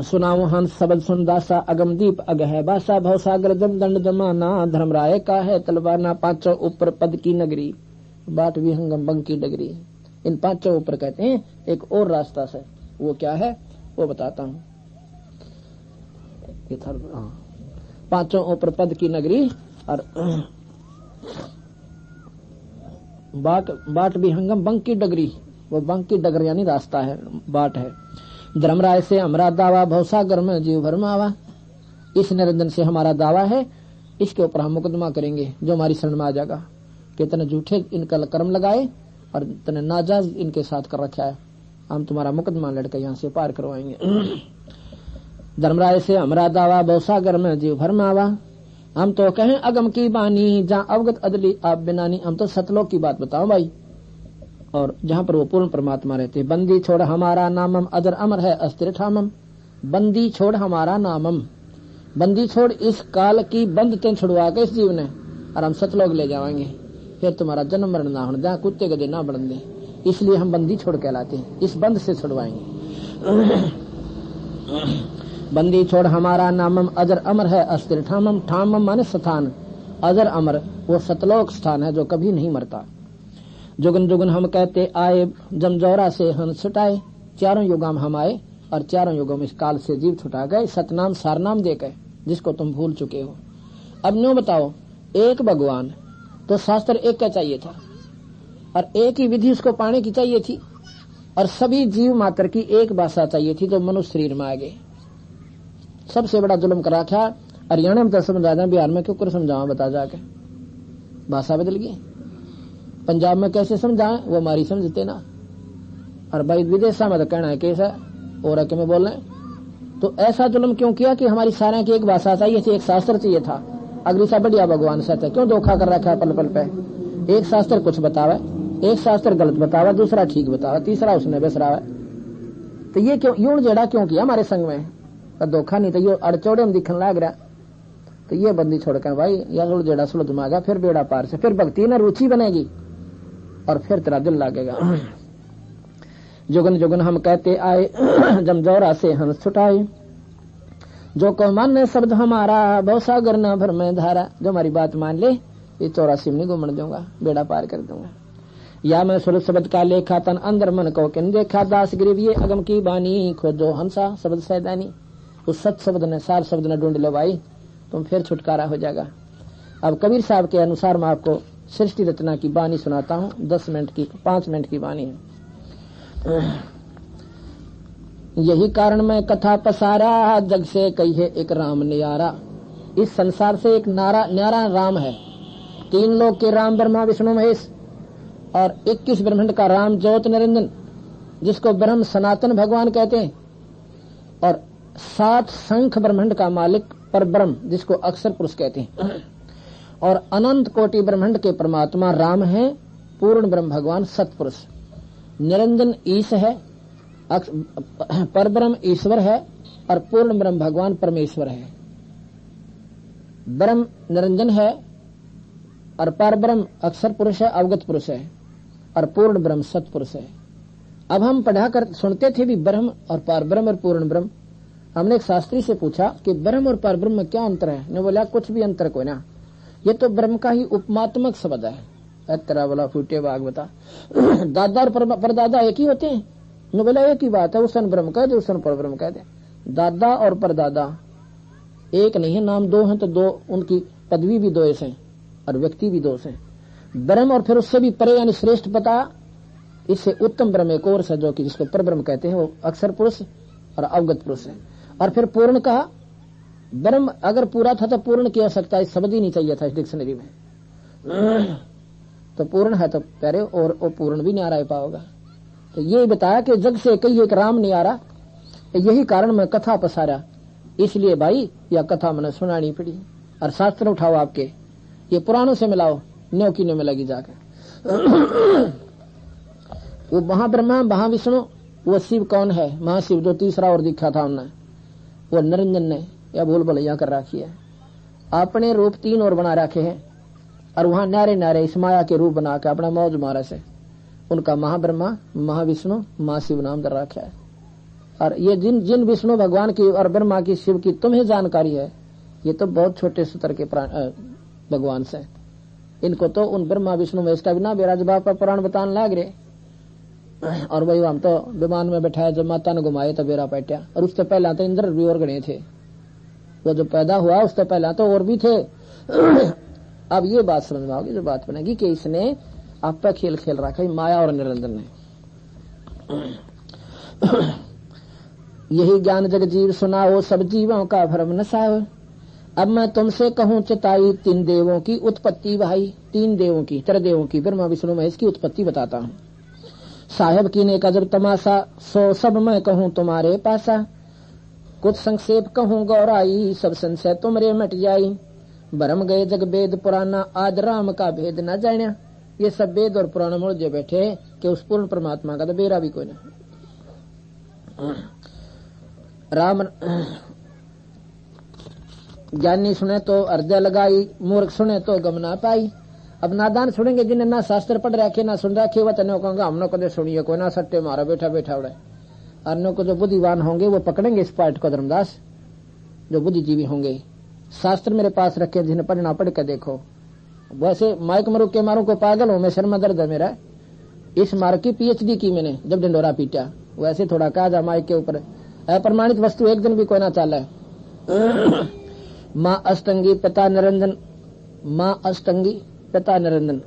सुनाओ हंस सबद सुन दासा, अगमदीप अग है बासा, भवसागर जम दंड जमाना, धर्मराय का है तलवाना, पांचों ऊपर पद की नगरी, बाट विहंगम बंग की डगरी। इन पांचों ऊपर कहते हैं एक और रास्ता से, वो क्या है वो बताता हूं। पांचों ऊपर पद की नगरी और बाट विहंगम बंग की डगरी, वो बंग की डगर यानी रास्ता है, बाट है। धर्मराय से हमारा दावा, भवसागर में जीव भरमावा। इस निरंजन से हमारा दावा है, इसके ऊपर हम मुकदमा करेंगे जो हमारी शरण में आ जाएगा। कि तने झूठे इनका कर्म लगाए और तने नाजायज इनके साथ कर रखा है, हम तुम्हारा मुकदमा लड़कर यहाँ से पार करवाएंगे। धर्मराय से हमारा दावा, भवसागर में जीव भरमावा। हम तो कहें अगम की बानी, जहाँ अवगत अदली आप बिनानी। हम तो सतलोक की बात बताओ भाई, और जहाँ पर वो पूर्ण परमात्मा रहते। बंदी छोड़ हमारा नामम, अजर अमर है अस्थिर ठामम। बंदी छोड़ हमारा नामम, बंदी छोड़ इस काल की बंद तें छुड़वा के इस जीव ने, और हम सतलोक ले जाएंगे, फिर तुम्हारा जन्म मरण ना होने, जहाँ कुत्ते गधे ना बढ़ दे। इसलिए हम बंदी छोड़ कहलाते हैं, इस बंद से छुड़वाएंगे। बंदी छोड़ हमारा नामम, अजर अमर है अस्थिर ठामम। ठामम माने स्थान, अजर अमर वो सतलोक स्थान है जो कभी नहीं मरता। जुगन जुगन हम कहते आए, जमजौरा से हंस छुटाए। चारों युगम हम आए और चारों युगों में इस काल से जीव छुटा गए, सतनाम सारनाम देकर, जिसको तुम भूल चुके हो। अब न्यों बताओ, एक भगवान तो शास्त्र एक का चाहिए था, और एक ही विधि उसको पाने की चाहिए थी, और सभी जीव मात्र की एक भाषा चाहिए थी, तो मनुष्य शरीर में आ गए। सबसे बड़ा जुल्म करा क्या, हरियाणा में तो समझा दें, बिहार में क्यों कर समझावा बता जाके, भाषा बदल गई। पंजाब में कैसे समझाएं, वो हमारी समझते ना, और भाई विदेशा में तो कहना है कैसा और के में बोल रहे। तो ऐसा जुल्म क्यों किया कि हमारी सारे की एक भाषा चाहिए थी, एक शास्त्र चाहिए था। अगली सा बढ़िया भगवान सत्य क्यों धोखा कर रखा है पल पल पे। एक शास्त्र कुछ बतावे, एक शास्त्र गलत बतावा, दूसरा ठीक बतावा, तीसरा उसने बेसरावा। तो ये क्यों यूं जेड़ा क्यों किया हमारे संग में, तो धोखा नहीं तो ये अड़चोड़े में दिखने लग रहा। तो ये बंदी छोड़कर भाई या सुड़ जेड़ा सुलझ मांगा, फिर बेड़ा पार से, फिर भक्ति न रुचि बनेगी और फिर तेरा दिल लागेगा। जुगन जुगन हम कहते आए, जमजौरा से हंस छुटाए। जो को माने शब्द हमारा, भवसागर न भर में धारा। जो हमारी बात मान ले, ये 84 में नहीं घूमने दूंगा, बेड़ा पार कर दूंगा। या मैं सुर शब्द का लेखा, तन अंदर मन को किन देखा। दास गिरिव ये अगम की बानी, खोजो हंसा शब्द सैदानी। उस सत शब्द ने, सार शब्द ने ढूंढ लो भाई, तुम फिर छुटकारा हो जाएगा। अब कबीर साहब के अनुसार मैं आपको सृष्टि रचना की बानी सुनाता हूँ, 10 मिनट की, 5 मिनट की बानी है। यही कारण मैं कथा पसारा, जग से कही है एक राम न्यारा। इस संसार से एक न्यारा राम है। 3 लोक के राम ब्रह्मा विष्णु महेश, और 21 ब्रह्मांड का राम ज्योत निरंजन, जिसको ब्रह्म सनातन भगवान कहते हैं, और 7 शंख ब्रह्मांड का मालिक पर ब्रह्म, जिसको अक्षर पुरुष कहते हैं, और अनंत कोटि ब्रह्मांड के परमात्मा राम है, पूर्ण ब्रह्म भगवान सतपुरुष। निरंजन ईश है, पर ब्रह्म ईश्वर है, और पूर्ण ब्रह्म भगवान परमेश्वर है। ब्रह्म निरंजन है और पर ब्रह्म अक्षर पुरुष है, अवगत पुरुष है, और पूर्ण ब्रह्म सतपुरुष है। अब हम पढ़ा कर सुनते थे भी ब्रह्म और पर ब्रह्म और पूर्ण ब्रह्म। हमने एक शास्त्री से पूछा कि ब्रह्म और पर ब्रह्म में क्या अंतर है। ने बोला कुछ भी अंतर कोई ना, ये तो ब्रह्म का ही उपमात्मक शब्द है। तेरा बोला फूटे बाग बता, दादा और परदादा एक ही होते हैं। ने बोला एक ही बात है, उसन ब्रह्म कह दे, उसन पर ब्रह्म कह दे। दादा और परदादा एक नहीं है, नाम 2 हैं तो 2 उनकी पदवी भी 2 हैं और व्यक्ति भी 2 हैं। ब्रह्म और फिर उससे भी परे यानी श्रेष्ठ बता, इससे उत्तम ब्रह्म एक और है जो कि जिसको पर ब्रह्म कहते हैं, वो अक्षर पुरुष और अवगत पुरुष है। और फिर पूर्ण कहा, ब्रह्म अगर पूरा था तो पूर्ण की आवश्यकता इस शब्द ही नहीं चाहिए था इस डिक्शनरी में। तो पूर्ण है तो प्यारे, और वो पूर्ण भी नहीं आ रहा पाओगा। तो ये बताया कि जग से कई एक राम नहीं आ रहा, यही कारण मैं कथा पसारा। इसलिए भाई यह कथा मैंने सुनानी पड़ी। और शास्त्र उठाओ आपके, ये पुराणों से मिलाओ, न्यो की न्यो में लगी जाकर। वो महाब्रह्मा महाविष्णु, वो शिव कौन है, महाशिव जो तीसरा और दिखा था उन्हें, वो निरंजन ने या भूल भलैया कर रखी है। अपने रूप 3 और बना रखे हैं, और वहां नारे नारे इस माया के रूप बना के अपना मौज मारे से उनका महाब्रह्मा, महाविष्णु, माँ शिव नाम दर रखा है। और ये जिन जिन विष्णु भगवान की और ब्रह्मा की, शिव की तुम्हें जानकारी है, ये तो बहुत छोटे सूत्र के भगवान से, इनको तो उन ब्रह्मा विष्णु महेश का बिना बेराज बाप का पुराण बताने लाग रहे। और वही हम तो विमान में बैठाया, जब माता ने घुमाए तो बेरा पैट्या। और उससे पहले तो इंद्र भी और गणे थे, वो जो पैदा हुआ उससे पहले तो और भी थे। अब ये बात समझ में आओगी, जो बात बनेगी कि इसने आप पे खेल खेल रखा है, माया और निरंजन ने। यही ज्ञान जग जीव सुनाओ, सब जीवों का भ्रम नसाओ। अब मैं तुमसे कहूँ चिताई, 3 देवों की उत्पत्ति भाई, 3 देवों की, त्रिदेवों की, ब्रह्मा विष्णु महेश की उत्पत्ति बताता हूँ। साहेब कीने का जब तमाशा, सो सब मैं कहूँ तुम्हारे पासा। कुछ संक्षेप कहूँ गौराई, सब संशय तुमरे मिट जाई। भरम गए जग वेद पुराना, आज राम का भेद न जाना। ये सब वेद और पुराण मुड़ जो बैठे कि उस पूर्ण परमात्मा का तो बेरा भी कोई नहीं। राम ज्ञानी सुने तो हृदय लगाई, मूर्ख सुने तो गम ना पाई। अब नादान सुनेंगे जिन्हें ना शास्त्र पढ़ रखे ना सुन रखे, वह तने कहूंगा हमने कदे सुनिए कोई ना, सट्टे मारा बैठा बैठा उड़े। अन्यों को जो बुद्धिवान होंगे वो पकड़ेंगे इस पाठ को धर्मदास, जो बुद्धिजीवी होंगे। शास्त्र मेरे पास रखे, जिन्हें पढ़ना पढ़ के देखो। वैसे माइक मरू के मारू को पागल हूं मैं, सर में दर्द है मेरा। इस मार की PhD की मैंने जब डंडोरा पीटा, वैसे थोड़ा कहा जा माइक के ऊपर। अप्रमाणित वस्तु एक दिन भी कोई ना चाला है। माँ अष्टंगी पिता निरंजन, माँ अष्टंगी पिता निरंजन,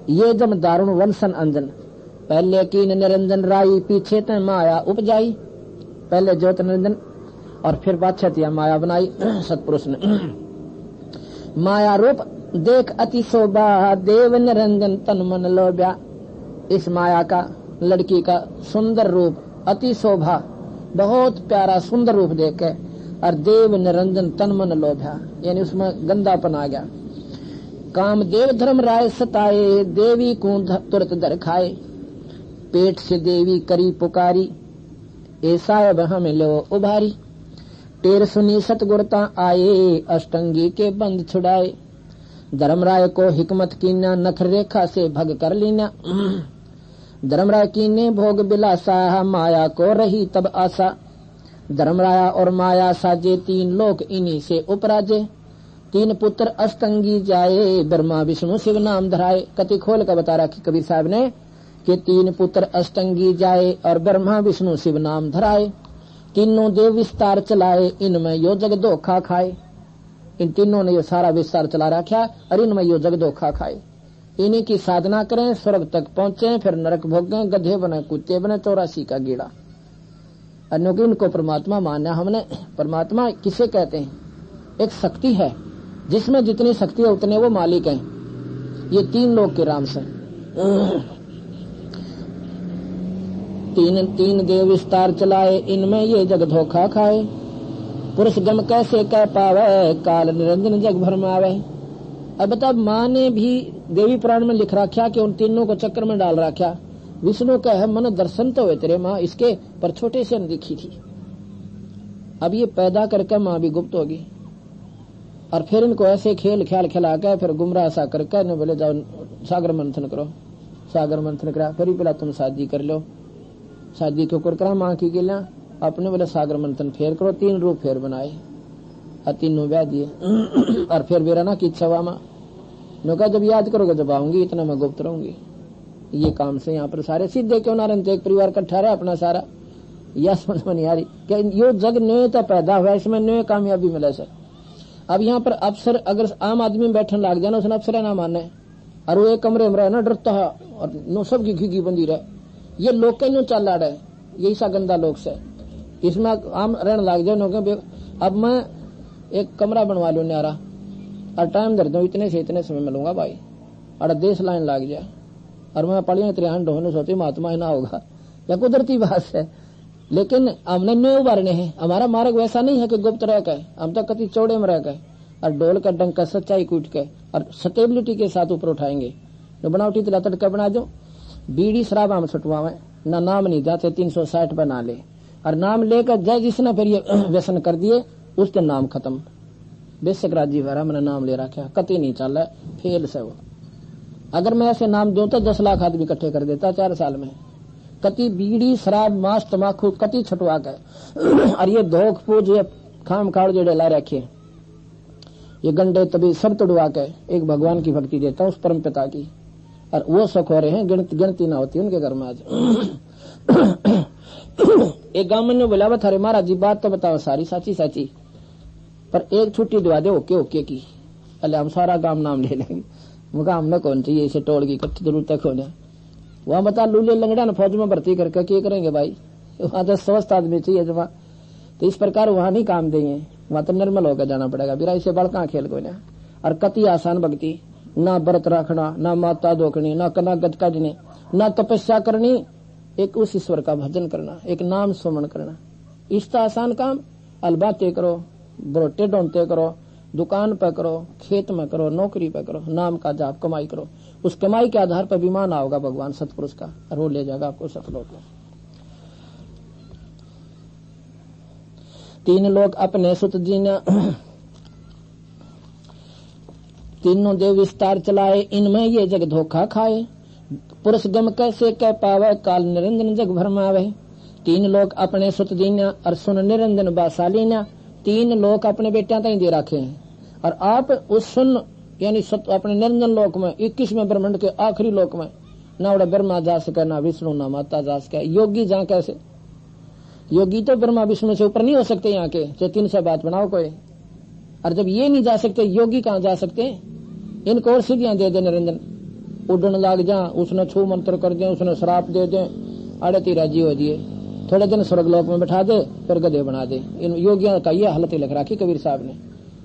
ये जब दारुण वंशन अंजन। पहले कीन निरंजन राई, पीछे ते माया उपजाई। पहले ज्योत निरंजन और फिर बादशाह माया बनाई सतपुरुष ने। माया रूप देख अति शोभा, देव निरंजन तन मन लोभ्या। इस माया का, लड़की का सुंदर रूप, अति शोभा, बहुत प्यारा सुंदर रूप देखे, और देव निरंजन तन मन लोभ्या, यानी उसमें गंदापन आ गया। काम देव धर्म राय सताए, देवी को तुरंत दर खाए। पेट से देवी करी पुकारी, ऐसा अब हमें लो उभारी। टेर सुनी सतगुरता आए, अष्टंगी के बंद छुड़ाए। धर्मराय को हिकमत कीना, नख रेखा से भग कर लीना। धर्मराय कीने भोग बिलासा, माया को रही तब आशा। धर्मराया और माया साजे, 3 लोक इन्हीं से उपराजे। 3 पुत्र अष्टंगी जाए, ब्रह्मा विष्णु शिव नाम धराए। कति खोल का बता रखी कबीर साहब ने कि 3 पुत्र अष्टंगी जाए और ब्रह्मा विष्णु शिव नाम धराए। तीनों देव विस्तार चलाए, इनमें यो जग धोखा खाए। इन तीनों ने यो सारा विस्तार चला रखा और इनमें यो जग धोखा खाए। इन्हीं की साधना करें, स्वर्ग तक पहुंचे, फिर नरक भोगें, गधे बने कुत्ते बने, 84 का गीड़ा। अन्यों की इनको परमात्मा माना हमने। परमात्मा किसे कहते हैं? एक शक्ति है, जिसमें जितनी शक्ति है उतने वो मालिक हैं। ये 3 लोग के राम से। 3 देव विस्तार चलाए, इनमें ये जग धोखा खाए। पुरुष गम कैसे कह पावे, काल निरंजन जग भर में आवे। अब बता, माँ ने भी देवी पुराण में लिख रखा कि उन तीनों को चक्कर में डाल रखा। विष्णु का है मन दर्शन तो हुए तेरे माँ, इसके पर छोटे से दिखी थी। अब ये पैदा करके माँ भी गुप्त होगी, और फिर इनको ऐसे खेल ख्याल खिला कर फिर गुमराह सा करके न बोले जाओ सागर मंथन करो। सागर मंथन करा, फिर पहला तुम शादी कर लो। शादी क्यों कर करा माँ की गिला, अपने बोले सागर मंथन फेर करो। 3 रूप फेर बनाए और 3 ब्याह दिए। और फिर मेरा ना की इच्छा हुआ माँ ने कहा जब याद करोगे जब आऊंगी, इतना मैं गुप्त रहूंगी। ये काम से यहाँ पर सारे सीधे क्यों ना रहते, एक परिवार इकट्ठा रहा अपना सारा। यह समझ में नहीं आ रही कि यो जग न्योता पैदा हुआ, इसमें न्योय कामयाबी मिले सर। अब यहाँ पर अफसर अगर आम आदमी बैठने लग जाए ना, उसने अफसर ना माने, और वो एक कमरे में रहे ना डरता है, और नो सब की घी बंदी रहे। ये लोग क्यों चल रहे, यही सा गंदा लोग से इसमें आम रहने लग जाए। अब मैं एक कमरा बनवा लू न्यारा और टाइम धर दू, इतने से इतने समय मिलूंगा भाई, और देश लाइन लग जाए, और मैं पढ़िया 3 ढोने सोची महात्मा ही ना होगा, या कुदरती बात है। लेकिन हमने न्यू उभारने हैं, हमारा मार्ग वैसा नहीं है कि गुप्त रह गए, हम तो कति चौड़े में रह गए, और डोल का डंका सच्चाई कूट के और स्टेबिलिटी के साथ ऊपर उठाएंगे। जो बनावटी तिला तड़का बना दो, बीड़ी शराब हम छुटवावे ना, नाम नहीं जाते 360 बना ले, और नाम लेकर जय जिसने फिर ये व्यसन कर दिए उसके नाम खत्म। बेशक राजी भरा मैंने नाम ले रखा, कति नहीं चल रहा, फेल से वो अगर मैं ऐसे नाम दूं तो 10 लाख आदमी इकट्ठे कर देता 4 साल में। कति बीड़ी शराब मांस तमाकू कति छुटवा के और ये धोख पूज ये खाम खाड़ जो ला रखे, ये गंडे तभी सब तोड़वा के एक भगवान की भक्ति देता हूँ उस परम पिता की, और वो सुख हो रहे हैं गिनती ना होती उनके घर में आज। एक गांव ने बोला थारे महाराज जी बात तो बताओ सारी साची साची, पर एक छुट्टी दिवा दे ओके ओके की। अरे हम सारा गांव नाम ले लेंगे। मुझे हमने कौन चाहिए इसे टोल की कच्ची जरूर तक होने। वहां बता लूले लंगड़ा न फौज में भर्ती करके क्या करेंगे भाई, वहां तो स्वस्थ आदमी चाहिए जमा। तो इस प्रकार वहां नहीं काम देंगे, वहां तो निर्मल होकर जाना पड़ेगा। बिरा इसे बड़का खेल को ना, और कति आसान भक्ति, ना व्रत रखना, ना माता धोकनी, ना कना गदकजनी, ना तपस्या करनी, एक उस ईश्वर का भजन करना, एक नाम सुमन करना। इसका आसान काम अलबाते करो, बरोटे ढूंढते करो, दुकान पे करो, खेत में करो, नौकरी पे करो, नाम का जाप कमाई करो। उस कमाई के आधार पर विमान आओगा भगवान सतपुरुष का, और वो ले जाएगा आपको सफलों को। 3 लोग अपने सुत जीना, तीनों देव विस्तार चलाए, इनमें ये जग धोखा खाए। पुरुष गम कैसे कह पावे, काल निरंजन जग भरमावे। 3 लोग अपने सुत जीना, और सुन निरंजन बासालीना। 3 लोग अपने बेटियां तक दे रखे हैं, और आप उस सुन यानी अपने निरंजन लोक में 21वें ब्रह्मांड के आखिरी लोक में ना उड़ा ब्रह्मा जा सके, ना विष्णु, ना माता जा सके। योगी जहाँ कैसे, योगी तो ब्रह्मा विष्णु से ऊपर नहीं हो सकते यहाँ के, जो 3 से बात बनाओ कोई। और जब ये नहीं जा सकते, योगी कहाँ जा सकते? इनको और सिद्धियां दे दे निरंजन, उड़न लाग जा, उसने छू मंत्र कर दे, उसने श्राप दे दे, अड़ती राजी हो दिए, थोड़े दिन स्वर्गलोक में बैठा दे, फिर गधे बना दे। इन योगियों का ये हालत लिख रखी कबीर साहब ने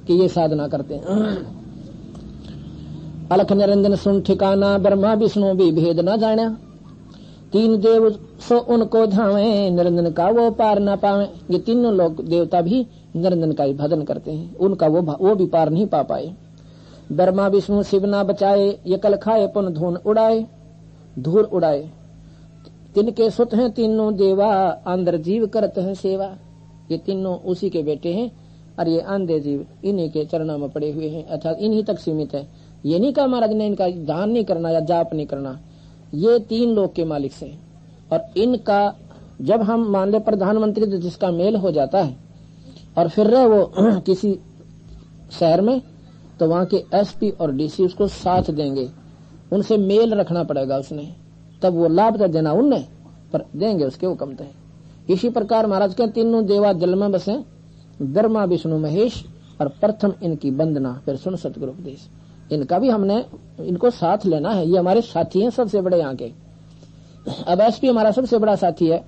कि ये साधना करते हैं। अलख निरंजन सुन ठिकाना, ब्रह्मा विष्णु भी भेद न जाना। 3 देव सो उनको धावे, निरंजन का वो पार न पावे। ये 3 लोग देवता भी निरंजन का ही भजन करते हैं, उनका वो भी पार नहीं पा पाए। ब्रह्मा विष्णु शिव ना बचाए, ये कल खाए पुन धूर उड़ाए। तिनके सुत हैं तीनों देवा, अंदर जीव करते हैं सेवा। ये तीनों उसी के बेटे हैं, और ये आंधे जीव इन्हीं के चरणों में पड़े हुए हैं, अर्थात इन्हीं तक सीमित है। ये नहीं कहा महाराज ने इनका दान नहीं करना या जाप नहीं करना, ये 3 लोग के मालिक से। और इनका जब हम मान ले प्रधानमंत्री तो जिसका मेल हो जाता है, और फिर रहे वो किसी शहर में, तो वहां के एसपी और डीसी उसको साथ देंगे, उनसे मेल रखना पड़ेगा उसने, तब वो लाभ तो देना उनने, पर देंगे उसके हुक्म है। इसी प्रकार महाराज के 3 देवा जल में बसे, ब्रह्मा विष्णु महेश, और प्रथम इनकी वंदना, फिर सुन सतगुरु उपदेश। इनका भी हमने इनको साथ लेना है, ये हमारे साथी हैं सबसे बड़े यहाँ के। अब एसपी हमारा सबसे बड़ा साथी है,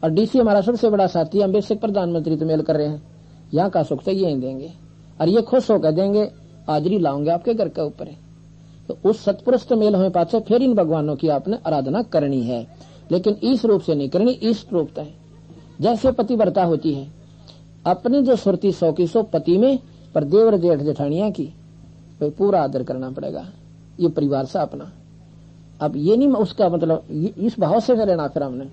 और डीसी हमारा सबसे बड़ा साथी है। हम बेशक प्रधानमंत्री तो मेल कर रहे हैं, यहाँ का सुख तो ये ही देंगे, और ये खुश होकर देंगे, हाजरी लाऊंगे आपके घर के ऊपर है। तो उस सतपुरुष तो मेल हमें पास, फिर इन भगवानों की आपने आराधना करनी है, लेकिन इस रूप से नहीं करनी, इस रूप है जैसे पतिव्रता होती है, अपनी जो सुरती 100 की 100 पति में, पर देवर जेठ जेठानिया की पूरा आदर करना पड़ेगा, ये परिवार से अपना। अब ये नहीं उसका मतलब इस भाव से रहना। फिर हमने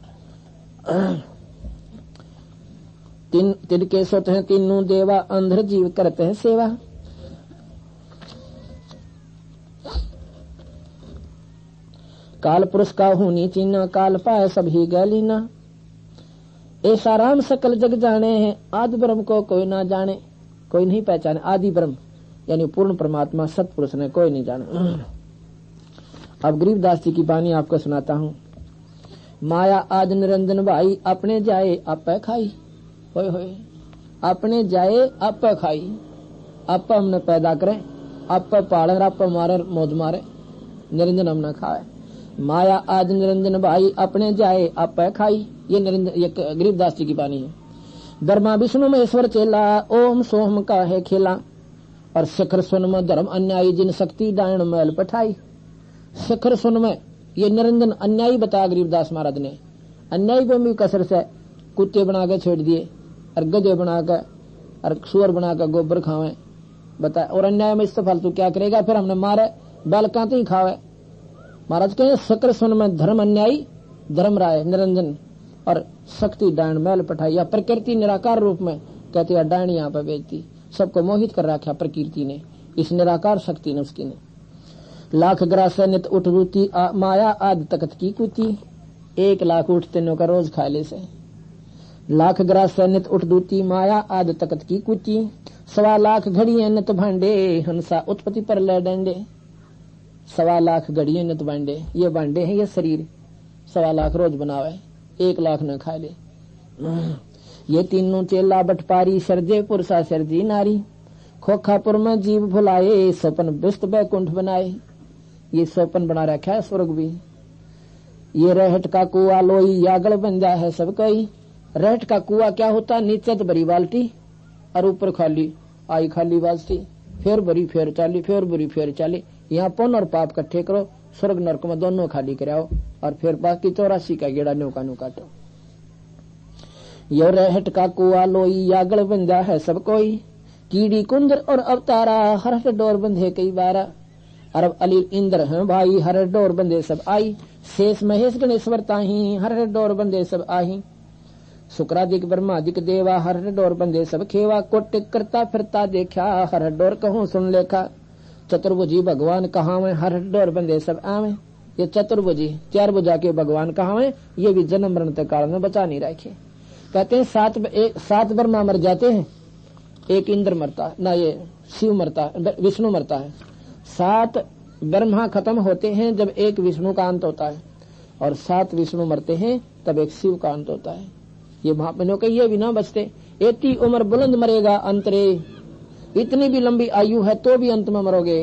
3 के सुत हैं तीनों देवा, अंधर जीव करते हैं सेवा। काल पुरुष का होनी चिन्ह, काल पाए सभी गैलीना। ऐसा राम सकल जग जाने हैं, आदि ब्रह्म को कोई ना जाने। कोई नहीं पहचाने आदि ब्रह्म यानी पूर्ण परमात्मा सतपुरुष ने कोई नहीं जाना। अब गरीबदास जी की बानी आपको सुनाता हूँ। माया आज निरंजन भाई, अपने जाए आप खाई। होए होए, अपने जाए आप खाई। आप हमने पैदा करें, आप पाले, आप मारे मौज मारे, निरंजन हम न खाए। माया आज निरंजन भाई, अपने जाए आप खाई। ये निरंजन, ये गरीबदास जी की बानी है। ब्रह्मा विष्णु महेश्वर चेला, ओम सोम का है खेला। और शिखर सुन में धर्म अन्यायी, जिन शक्ति डायण मैल पठाई। शिखर सुन में ये निरंजन अन्यायी बताया गरीबदास महाराज ने। अन्यायी पे भी कसर से कुत्ते बना के छेड़ दिए, और गधे बना के, और सुअर बना के गोबर खावे बताए। और अन्याय में इससे फालतू क्या करेगा, फिर हमने मारे बालकाते ही खावे। महाराज कहे शिखर सुन में धर्म अन्यायी, धर्म राय निरंजन, और शक्ति डायण मैल पठाई। या प्रकृति निराकार रूप में कहते हैं डायण यहाँ पे बेचती, सबको मोहित कर रखा प्रकृति ने, इस निराकार शक्ति ने उसकी ने। लाख ग्रासे नित उठ रूती माया आद तकत की कुती। 1 लाख उठ तीनों का रोज खा ले से। लाख ग्रासे नित उठ दूती माया आद तकत की कुती। 1.25 लाख घड़िए नित भांडे हंसा उत्पत्ति पर ले डंडे। 1.25 लाख घड़िए नित भांडे, ये भांडे हैं ये शरीर। 1.25 लाख रोज बनावे, 1 लाख न खा ले। ये तीनों चेला बटपारी सरजे पुरुषा सरजी नारी। खोखापुर में जीव भुलाए स्वपन विस्त बैकुंठ बनाए। ये स्वपन बना रखा है स्वर्ग भी। ये रहट का कुआ लोई यागल बन जा है सब कोई। रहट का कुआ क्या होता, नीचे तो भरी बाल्टी और ऊपर खाली, आई खाली बाल्टी, फिर भरी फिर चाली, फिर भरी फिर चाली। यहाँ पुण्य और पाप इकट्ठे करो, स्वर्ग नरक में दोनों खाली कराओ और फिर बाकी 84 का गेड़ा न्यू नु काटो। यो रहट का कुआ लोई यागल बन जा है सब कोई। कीड़ी कुंदर और अवतारा हर डोर बंधे कई बारा। अरब अली इंद्र हैं भाई हर डोर बंधे सब आई। शेष महेश गणेश्वर ताही हर डोर बंधे सब आही। शुक्रादिक ब्रह्मादिक देवा हर डोर बंधे सब खेवा। कोट करता फिरता देखा हर डोर कहूँ सुन लेखा। चतुर्भुजी भगवान कहाँ में हर डोर बंधे सब आवे। ये चतुर्भुजी 4 भुजा के भगवान कहाँ में, ये भी जन्म मरण के काल में बचा नहीं रखे। कहते हैं 7 ब्रह्मा मर जाते हैं, 1 इंद्र मरता है ना, ये शिव मरता है, विष्णु मरता है। 7 ब्रह्मा खत्म होते हैं जब 1 विष्णु का अंत होता है, और 7 विष्णु मरते हैं तब 1 शिव का अंत होता है। ये महात्माओं के ये भी ना बचते। इतनी उम्र बुलंद मरेगा अंतरे, इतनी भी लंबी आयु है तो भी अंत में मरोगे।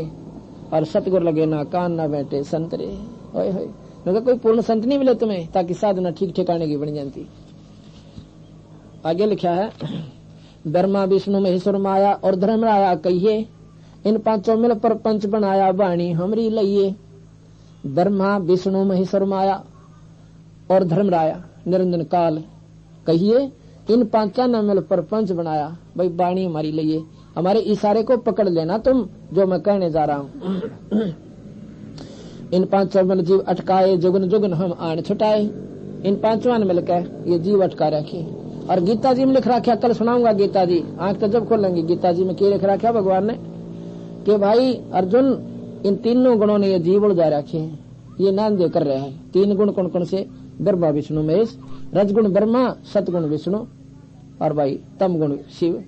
और सतगुर लगे ना कान ना बैठे संतरे। होए होए, कोई पूर्ण संत नहीं मिले तुम्हें ताकि साधना ठीक ठिकाने की बन जाती। आगे लिखा है, ब्रह्मा विष्णु महेश्वर माया और धर्मराया कहिए। इन 5 मिल पर पंच बनाया वाणी हमरी लइये। ब्रह्मा विष्णु महेश्वर माया और धर्मराया निरंजन काल कहिए। इन 5 ने मिल पर पंच बनाया, भाई वाणी हमारी लइये। हमारे इशारे को पकड़ लेना तुम, जो मैं कहने जा रहा हूं। इन 5 मिल जीव अटकाए जुगन जुगन हम आन छुटाए। इन 5 ने मिलकर ये जीव अटका रखे। और गीता जी में लिख रखा, कल सुनाऊंगा गीता जी, आंख तो जब खोलेंगे गीता जी में क्या लिख रखा भगवान ने कि भाई अर्जुन इन तीनों गुणों ने ये जीव उलझा रखे हैं, ये नाम दे कर रहे हैं। 3 गुण कौन कौन से, ब्रह्मा विष्णु महेश, रजगुण ब्रह्मा सतगुण विष्णु और भाई तम गुण शिव।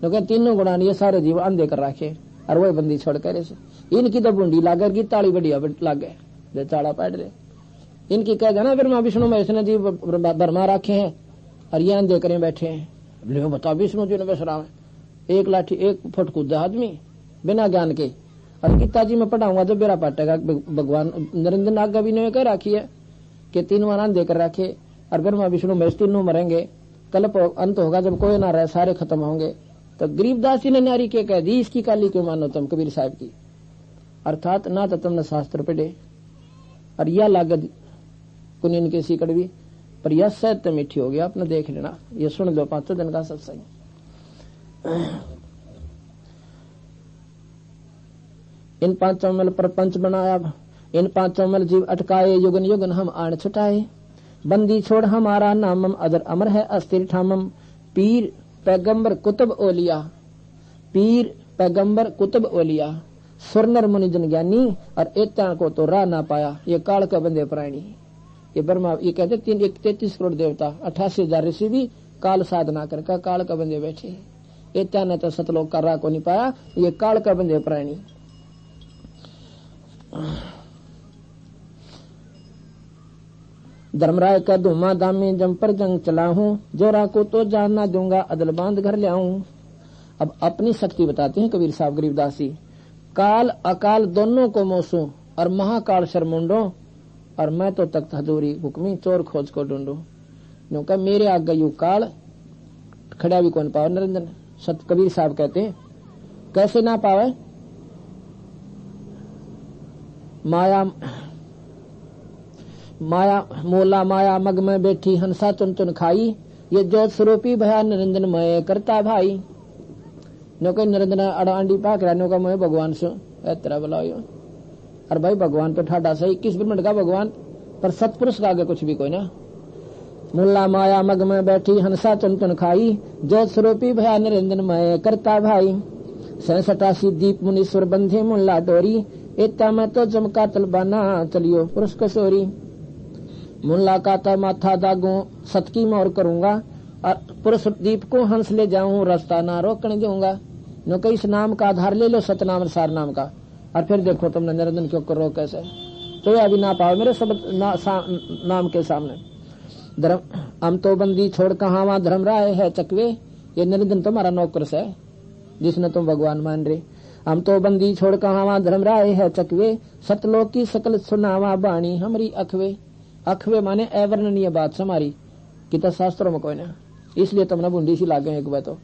तो तीनों गुणा ये सारे जीव अंधे कर रखे और वही बंदी छोड़ कर इनकी तो बूंदी लागर की ताली बढ़िया लागे जो चाड़ा पैड रहे। इनकी कह जाना ब्रह्मा विष्णु महेश ने जीव बरमा रखे हैं और ये अंधे करें बैठे हैं। बता विष्णु जी ने बस रहा है 1 लाठी 1 फुट कूदा आदमी बिना ज्ञान के। और गीता जी में पढ़ाऊंगा जब बेरा पाटेगा भगवान नरेंद्र आज्ञा भी ने कह रखी है कि 3 वार अंधे कर रखे और ब्रह्मा विष्णु महेश तीनों मरेंगे। कल्प अंत होगा जब कोई ना रहे, सारे खत्म होंगे। तो गरीबदास जी ने नारी के कह दी इसकी काली क्यों मानो तुम कबीर साहब की। अर्थात ना तो तुमने शास्त्र पढ़े और यह लागत कुनिन के सी कड़वी, पर यह सत्य मीठी हो गया। अपना देख लेना, ये सुन लो 5 दिन का सत्संग। इन 5 मिल पर पंच बनाया, इन 5 मिल जीव अटकाए युगन युगन हम आन छुटाए। बंदी छोड़ हमारा नामम अजर अमर है अस्थिर ठामम। पीर पैगंबर कुतुब ओलिया, पीर पैगंबर कुतुब ओलिया, सुरनर मुनि जन ज्ञानी और एत्या को तो राह ना पाया। ये काल का बंदे प्राणी, ये ब्रह्मा ये कहते 33 करोड़ देवता 88,000 ऋषि भी काल साधना करके काल का बंदे बैठे। एत्या ने तो सतलोक का राह को नहीं पाया, ये काल का बंदे प्राणी। धर्मराय का धूमा दामी जम पर जंग चला हूँ, जोरा को तो जान ना दूंगा अदल बांध घर ले आऊं। अब अपनी शक्ति बताते हैं कबीर साहब गरीबदास जी। काल अकाल दोनों को मोसूं और महाकाल शर्मुंडो, और मैं तो तख्त हजूरी हुक्मी चोर खोज को ढूंढू। क्योंकि मेरे आगे यू काल खड़ा भी कौन पावे। नरेंद्र सत कबीर साहब कहते हैं कैसे ना पावे। माया मोला माया मग में बैठी हंसा चुन चुन खाई। ये जोत स्वरूपी भया निरंजन मय करता भाई। नो कोई निरंजन अड़ांडी पाक रहने का मैं भगवान से तेरा बुलाओ। और भाई भगवान तो ठाडा सही 21 ब्रह्मंड का भगवान, पर सतपुरुष का आगे कुछ भी कोई ना। मुल्ला माया मग में बैठी हंसा चुन चुन खाई। जोत स्वरूपी भया निरंजन मय करता भाई। 87 दीप मुनीश्वर बंधे मुल्ला डोरी। इतना मैं तो चमका तलबाना चलियो पुरुष कसोरी। मुलाकाता माथा दागू सतकी मोर करूंगा और पुरुष दीप को हंस ले जाऊं रास्ता ना रोकने दूंगा। नो कई इस नाम का आधार ले लो सतनाम और सार नाम का और फिर देखो तुमने निरंजन क्यों करो कैसे तो अभी ना पाओ मेरे सब नाम के सामने। धर्म हम तो बंदी छोड़ कहाँ वहां धर्म राय है चकवे। ये निरंजन तुम्हारा नौकर है जिसने तुम भगवान मान रहे। हम तो बंदी छोड़ कहाँ वहां धर्म राय है चकवे। सतलोक की सकल सुनावा बाणी हमारी अखवे। अखवे माने अवर्णनीय बात हमारी कि तो शास्त्रों में कोई ना इसलिए तुमने बूंदी सी लागे एक बार तो।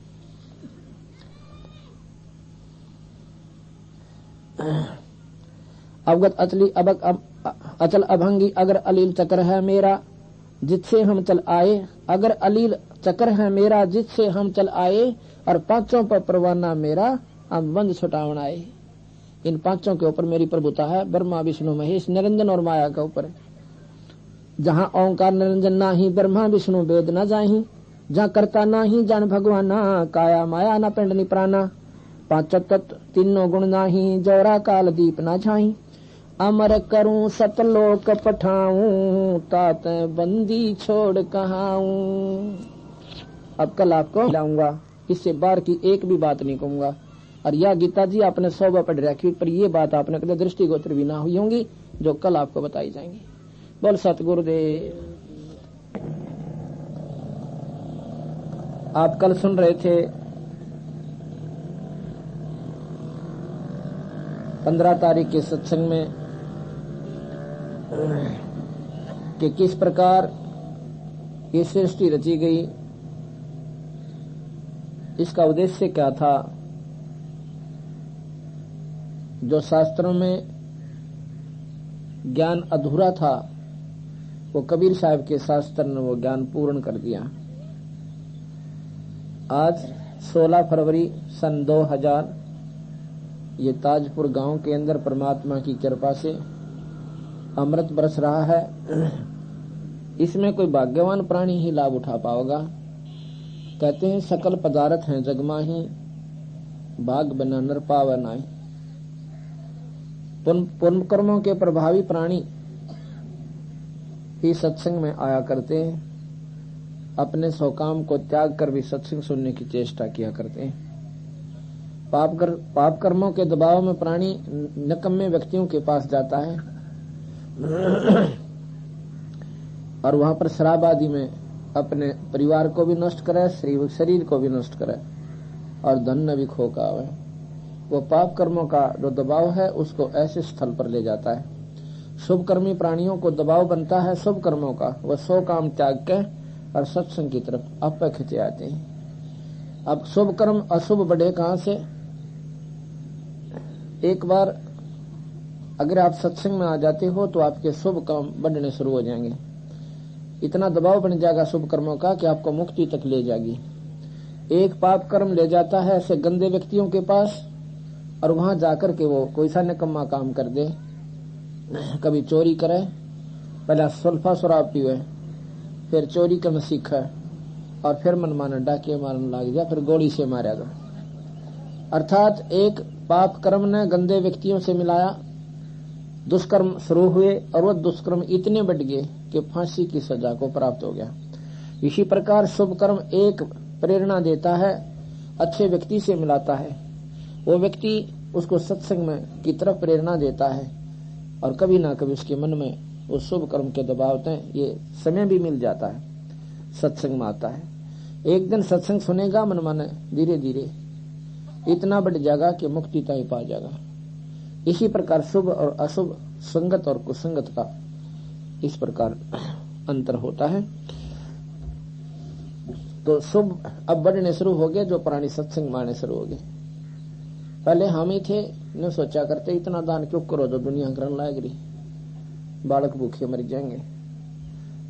अवगत अचल अभंगी अगर अलील चक्र है मेरा जिससे हम चल आए। अगर अलील चक्र है मेरा जिससे हम चल आए और पांचों पर परवाना मेरा हम बंद छुटावन आए। इन पांचों के ऊपर मेरी प्रभुता है ब्रह्मा विष्णु महेश निरंजन और माया के ऊपर। जहां ओंकार निरंजन ना ही ब्रह्मा विष्णु वेद न जाही। जहां करता ना ही जान भगवाना काया माया न पिंड निप्राना। पांच तत्व तीनों गुण नाही जोरा काल दीप ना छाई। अमर करूं सतलोक पठाऊं तात बंदी छोड़ कहाऊं। अब कल आपको लाऊंगा इससे बार की एक भी बात नहीं कहूंगा। और यह गीता जी आपने 100 बार पढ़ रखी पर ये बात आपने कभी दृष्टिगोचर भी ना हुई होंगी जो कल आपको बताई जाएंगी। बोल सतगुरुदेव। आप कल सुन रहे थे 15 तारीख के सत्संग में कि किस प्रकार ये सृष्टि रची गई। इसका उद्देश्य क्या था। जो शास्त्रों में ज्ञान अधूरा था वो कबीर साहब के शास्त्र ने वो ज्ञान पूर्ण कर दिया। आज 16 फरवरी सन 2000 ये ताजपुर गांव के अंदर परमात्मा की कृपा से अमृत बरस रहा है। इसमें कोई भाग्यवान प्राणी ही लाभ उठा पाओगा। कहते हैं सकल पदार्थ हैं जगमाही भाग बना नर पाव नाई। पुण्य कर्मों के प्रभावी प्राणी ही सत्संग में आया करते हैं। अपने स्वकाम को त्याग कर भी सत्संग सुनने की चेष्टा किया करते हैं। पाप कर्मों के दबाव में प्राणी निकम्मे व्यक्तियों के पास जाता है और वहां पर शराब आदि में अपने परिवार को भी नष्ट करे शरीर को भी नष्ट करे और धन भी खो का आवे। वो पाप कर्मों का जो दबाव है उसको ऐसे स्थल पर ले जाता है। शुभ कर्मी प्राणियों को दबाव बनता है शुभ कर्मों का। वह 100 काम त्याग के और सत्संग की तरफ आप खिंचे आते हैं। अब शुभ कर्म अशुभ बढ़े कहां से। एक बार अगर आप सत्संग में आ जाते हो तो आपके शुभ कर्म बढ़ने शुरू हो जाएंगे। इतना दबाव बन जाएगा शुभ कर्मों का कि आपको मुक्ति तक ले जाएगी। एक पाप कर्म ले जाता है ऐसे गंदे व्यक्तियों के पास और वहां जाकर के वो कोई सा निकम्मा काम कर दे। कभी चोरी करे, पहले सुल्फा शराब पीवे, फिर चोरी का सीखा और फिर मनमाना डाके मारने लग जाए, फिर गोली से मारेगा। अर्थात एक पाप कर्म ने गंदे व्यक्तियों से मिलाया, दुष्कर्म शुरू हुए और वह दुष्कर्म इतने बढ़ गए कि फांसी की सजा को प्राप्त हो गया। इसी प्रकार शुभ कर्म एक प्रेरणा देता है, अच्छे व्यक्ति से मिलाता है, वो व्यक्ति उसको सत्संग में की तरफ प्रेरणा देता है और कभी ना कभी उसके मन में उस शुभ कर्म के दबाव में ये समय भी मिल जाता है, सत्संग में आता है। एक दिन सत्संग सुनेगा, मन माने धीरे धीरे इतना बढ़ जाएगा कि मुक्ति तक पा जाएगा। इसी प्रकार शुभ और अशुभ, संगत और कुसंगत का इस प्रकार अंतर होता है। तो शुभ अब बढ़ने शुरू हो गए, जो प्राणी सत्संग माने शुरू हो गए। पहले हम ही थे न सोचा करते इतना दान क्यों करो जो दुनिया करने लायक रही, बालक भूखे मर जाएंगे।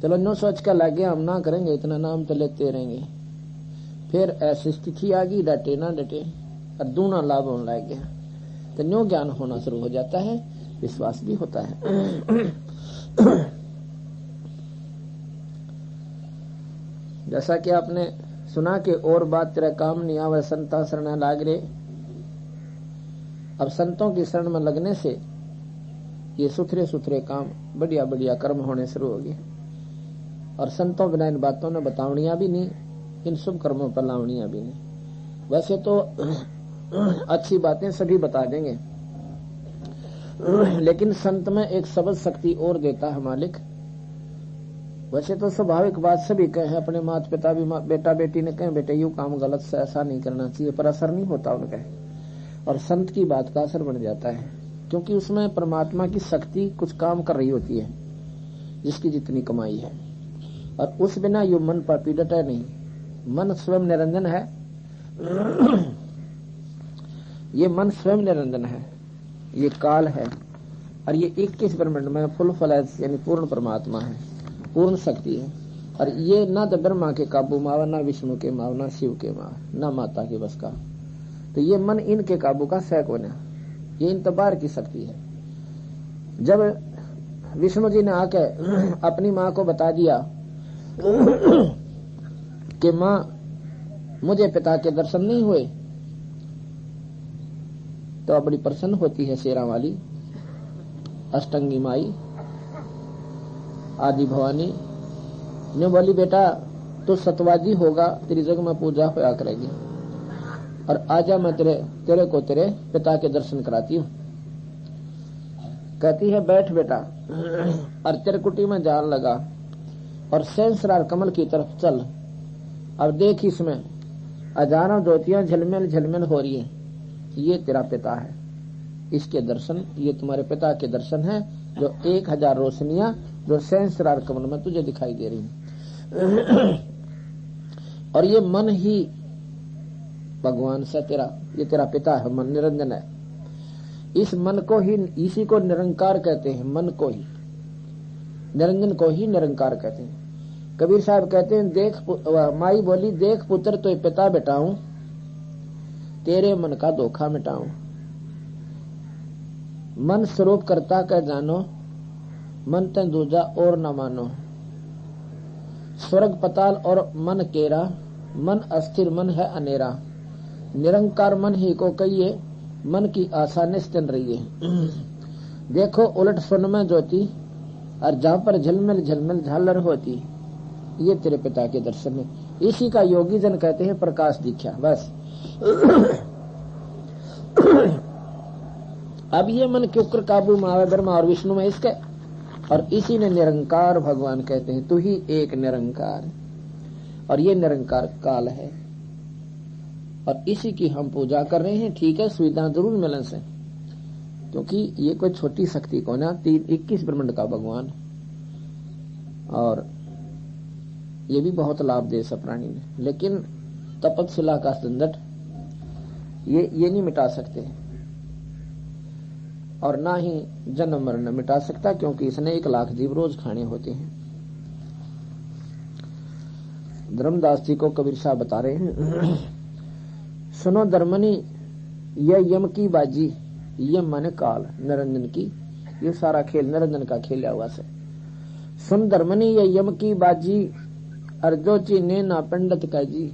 चलो नो सोच कर लगे हम ना करेंगे, इतना नाम तो लेते रहेंगे। फिर ऐसी स्थिति आ गई, डटे ना डटे और दूना लाभ होने लग गया, तो न्यो ज्ञान होना शुरू हो जाता है, विश्वास भी होता है। जैसा कि आपने सुना कि और बात तेरा काम नहीं आवे संता शरण लाग रे। अब संतों की शरण में लगने से ये सुथरे सुथरे काम, बढ़िया बढ़िया कर्म होने शुरू हो गए। और संतों बिना इन बातों ने बतावनिया भी नहीं, इन शुभ कर्मों पर लावनिया भी नहीं। वैसे तो अच्छी बातें सभी बता देंगे, लेकिन संत में एक शब्द शक्ति और देता है मालिक। वैसे तो स्वाभाविक बात सभी कहे, अपने माता पिता भी बेटा बेटी ने कहे बेटे यू काम गलत से ऐसा नहीं करना चाहिए, पर असर नहीं होता उनका। और संत की बात का असर बन जाता है, क्योंकि उसमें परमात्मा की शक्ति कुछ काम कर रही होती है, जिसकी जितनी कमाई है। और उस बिना यू मन पर पीड़ित है नहीं, मन स्वयं निरंजन है। ये मन स्वयं निरंजन है, ये काल है, और ये 21 ब्रह्मांड में फुल फ्लैश यानी पूर्ण परमात्मा है, पूर्ण शक्ति है। और ये ना तो ब्रह्मा के काबू में आवा, ना विष्णु के माव, ना शिव के माव, ना माता के बस का। तो ये मन इनके काबू का सैकड़ों है, ये इन तबार की शक्ति है। जब विष्णु जी ने आके अपनी माँ को बता दिया कि माँ मुझे पिता के दर्शन नहीं हुए, तो बड़ी प्रसन्न होती है शेरा वाली अष्टंगी माई आदि भवानी ने बोली बेटा तो सतवाजी होगा, तेरी जगह में पूजा होया करेगी, और आजा मैं तेरे को तेरे पिता के दर्शन कराती हूँ। कहती है बैठ बेटा, और तिरकुटी में जान लगा और सहस्रार कमल की तरफ चल। अब देख इसमें हजारों ज्योतियां झलमिल झलमिल हो रही है, ये तेरा पिता है, इसके दर्शन, ये तुम्हारे पिता के दर्शन है, जो 1000 रोशनियां जो सहस्रार कमल में तुझे दिखाई दे रही हैं। और ये मन ही भगवान से ये तेरा पिता है, मन निरंजन है। इस मन को ही, इसी को निरंकार कहते हैं, मन को ही, निरंजन को ही निरंकार कहते हैं। कबीर साहब कहते हैं देख माई बोली देख पुत्र तो पिता बेटाऊं, तेरे मन का धोखा मिटाऊं। मन स्वरूप करता कह जानो, मन तन दूजा और न मानो। स्वर्ग पताल और मन केरा, मन अस्थिर मन है अनेरा। निरंकार मन ही को कहिए, मन की आशा निश्चल रही है। देखो उलट सुन में ज्योति, और जहां पर झलमिल झलमिल झालर होती, ये तेरे पिता के दर्शन है। इसी का योगी जन कहते हैं प्रकाश दीक्षा। बस अब ये मन के ऊपर काबू में आवे ब्रह्मा और विष्णु में इसके, और इसी ने निरंकार भगवान कहते हैं, तू ही एक निरंकार। और ये निरंकार काल है, और इसी की हम पूजा कर रहे हैं। ठीक है, सुविधा जरूर मिलन से, क्योंकि ये कोई छोटी शक्ति को ना 21 ब्रह्मांड का भगवान, और ये भी बहुत लाभ दे सब प्राणी ने। लेकिन तपस्या का झंझट ये नहीं मिटा सकते, और ना ही जन्म मरण मिटा सकता, क्योंकि इसने 1 लाख जीव रोज खाने होते हैं। धर्मदास जी को कबीर साहब बता रहे हैं, सुनो धर्मनी ये यम की बाजी, यम माने काल, निरंजन की, ये सारा खेल निरंजन का खेला हुआ से। सुन धर्मनी ये यम की बाजी, अर्जो चीने ना पंडित का जी।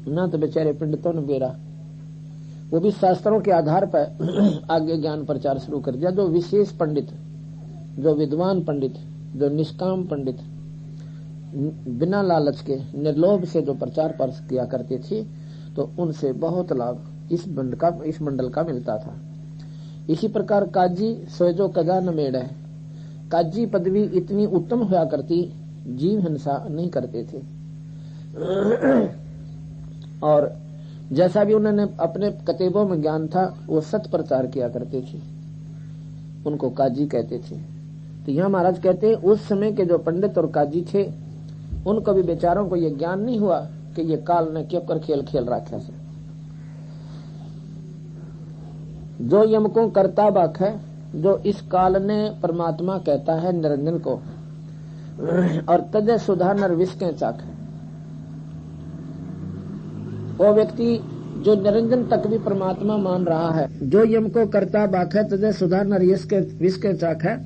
ना तो बेचारे पंडितों ने बेरा, वो भी शास्त्रों के आधार पर आगे ज्ञान प्रचार शुरू कर दिया। जो विशेष पंडित, जो विद्वान पंडित, जो निष्काम पंडित, बिना लालच के निर्लोभ से जो प्रचार पर किया करते थे, तो उनसे बहुत लाभ इस मंडल का मिलता था। इसी प्रकार काजी सोजो कजा न मेड़ है, काजी पदवी इतनी उत्तम हुआ करती, जीव हिंसा नहीं करते थे। और जैसा भी उन्होंने अपने कतेबों में ज्ञान था, वो सत प्रचार किया करते थे, उनको काजी कहते थे। तो यहाँ महाराज कहते हैं उस समय के जो पंडित और काजी थे, उनको भी बेचारों को ये ज्ञान नहीं हुआ कि ये काल ने क्यों कर खेल खेल रखा से। जो यम को करता बाक है, जो इस काल ने परमात्मा कहता है निरंजन को, और तजय सुधा नर विष के चाक है। वो व्यक्ति जो निरंजन तक भी परमात्मा मान रहा है, जो यम को करता बाक है, तजय सुधा नर विष के चाक है।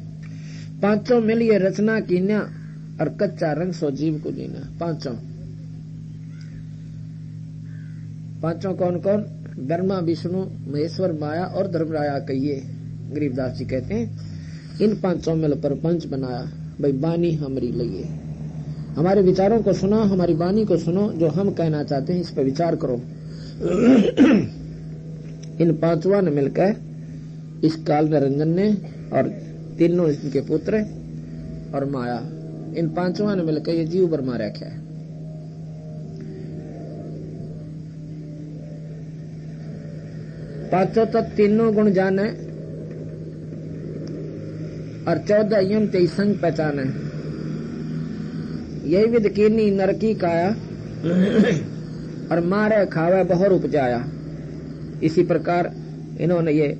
पांचों मिल ये रचना कीन्या, और कच्चा रंग सो जीव को जीना। पांचों कौन कौन? ब्रह्मा विष्णु महेश्वर माया और धर्मराया कहिए। गरीबदास जी कहते हैं इन पांचों मिल पर पंच बनाया। भाई बानी हमारी लगी, हमारे विचारों को सुनो, हमारी बानी को सुनो, जो हम कहना चाहते हैं इस पर विचार करो। इन पांचवा ने मिलकर इस काल निरंजन ने और तीनों इनके पुत्र और माया, इन पांचवा ने मिलकर ये जीव बरमा रखा है। पांचों तक तीनों गुण जाने और 14 यम 23 संग पहचाने। यही विध कीनी नरकी काया और मारे खावे बहुर उपजाया। इसी प्रकार इन्होंने ये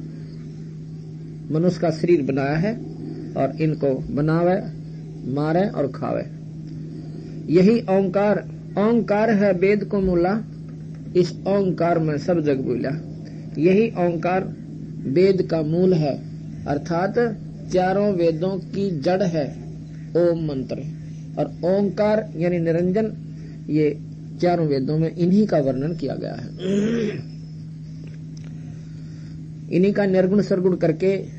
मनुष्य का शरीर बनाया है और इनको बनावे, मारे और खावे। यही ओंकार, ओंकार है वेद को मूला, इस ओंकार में सब जग बोला। यही ओंकार वेद का मूल है, अर्थात चारों वेदों की जड़ है ओम मंत्र। और ओंकार यानी निरंजन, ये चारों वेदों में इन्हीं का वर्णन किया गया है। इन्हीं का निर्गुण सरगुण करके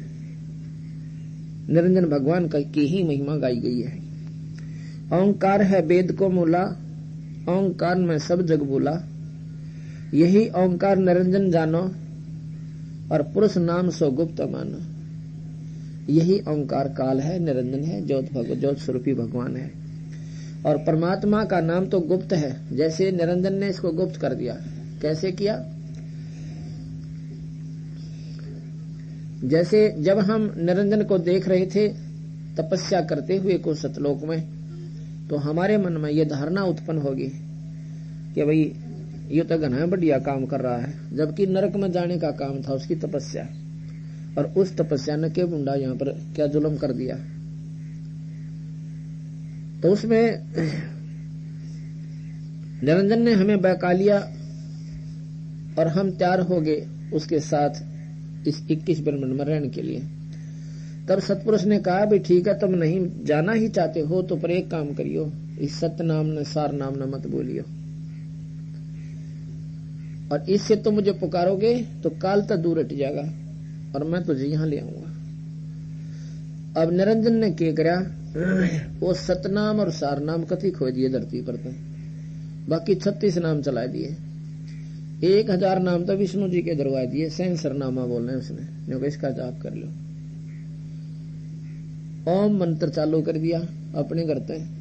निरंजन भगवान की ही महिमा गाई गई है। ओंकार है वेद को मूला, ओंकार में सब जग बोला। यही ओंकार निरंजन जानो और पुरुष नाम सो गुप्त मानो। यही ओंकार काल है, निरंजन है, ज्योत स्वरूपी भगवान है। और परमात्मा का नाम तो गुप्त है, जैसे निरंजन ने इसको गुप्त कर दिया। कैसे किया? जैसे जब हम निरंजन को देख रहे थे तपस्या करते हुए को सतलोक में, तो हमारे मन में यह धारणा उत्पन्न होगी कि भाई ये तो घना बढ़िया काम कर रहा है, जबकि नरक में जाने का काम था उसकी तपस्या। और उस तपस्या ने के बुंडा यहाँ पर क्या जुल्म कर दिया। तो उसमें निरंजन ने हमें बहका लिया और हम तैयार हो गए उसके साथ इस 21 ब्रह्मांड में रहने के लिए। तब सतपुरुष ने कहा भाई ठीक है, तुम नहीं जाना ही चाहते हो तो पर एक काम करियो, इस सत्य नाम ने सार नाम न मत बोलियो, और इससे तुम मुझे पुकारोगे तो काल तक दूर हट जाएगा और मैं तुझे यहां ले आऊंगा। अब निरंजन ने क्या करा, वो सतनाम और सार नाम कथी खो दिए धरती पर, तो बाकी 36 नाम चला दिए। 1000 नाम तो विष्णु जी के दरवाए दिए, सहस्र नामा बोलना है उसने, जो इसका जाप कर लो। ओम मंत्र चालू कर दिया अपने घर पे।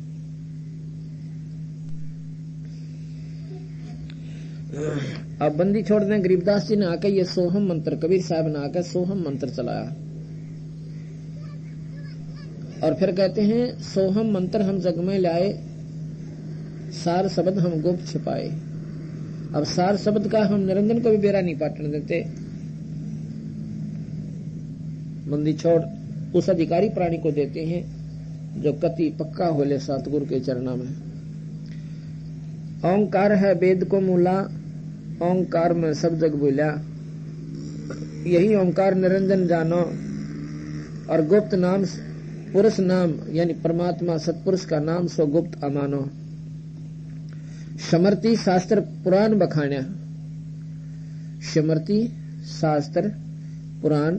अब बंदी छोड़ दें, गरीबदास जी ने आकर ये सोहम मंत्र, कबीर साहब ने आकर सोहम मंत्र चलाया और फिर कहते हैं सोहम मंत्र हम जग में लाए, सार शब्द हम गुप्त छिपाए। अब सार शब्द का हम निरंजन को भी बेरा नहीं पाटने देते। बंदी छोड़ उस अधिकारी प्राणी को देते हैं जो कति पक्का होले सतगुरु के चरणा में। ओंकार है वेद को मूला, ओंकार में सब जग बोला। यही ओंकार निरंजन जानो और गुप्त नाम पुरुष नाम यानी परमात्मा सतपुरुष का नाम सो गुप्त अमानो। समर्ति शास्त्र पुराण बखान्या, समर्ति शास्त्र पुराण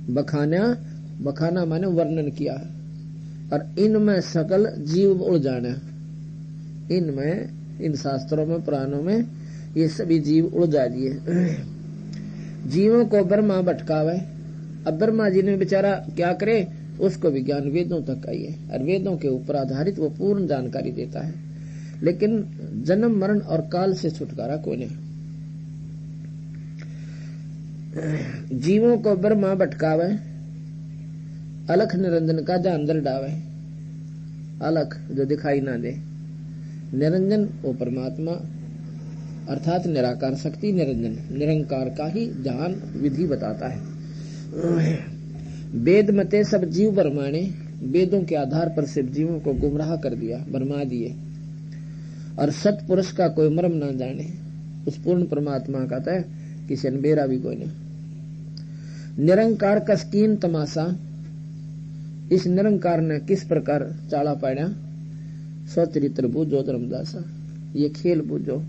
बखान्या, बखाना माने वर्णन किया। और इनमें सकल जीव उड़ जाना, इनमें इन शास्त्रों में पुराणों में ये सभी जीव उड़ जा दिए। जीवों को ब्रह्मा भटकावे। अब ब्रह्मा जी ने बेचारा क्या करे, उसको विज्ञान वेदों तक आई है और वेदों के ऊपर आधारित वो पूर्ण जानकारी देता है, लेकिन जन्म मरण और काल से छुटकारा कोई नहीं। जीवों को ब्रह्मा भटकावे, अलख निरंजन का जा अंदर डावे। अलख जो दिखाई ना दे, निरंजन वो परमात्मा अर्थात निराकार शक्ति निरंजन, निरंकार का ही जहान विधि बताता है। वेद मते सब जीव बरमाने, वेदों के आधार पर सिर्फ जीवों को गुमराह कर दिया, बरमा दिए। और सतपुरुष का कोई मर्म ना जाने, उस पूर्ण परमात्मा का तय किसी अनबेरा भी कोई नहीं। निरंकार का स्कीन तमाशा, इस निरंकार ने किस प्रकार चाला पाया, स्वचरित्र बूझो धर्मदासा, ये खेल बूझो,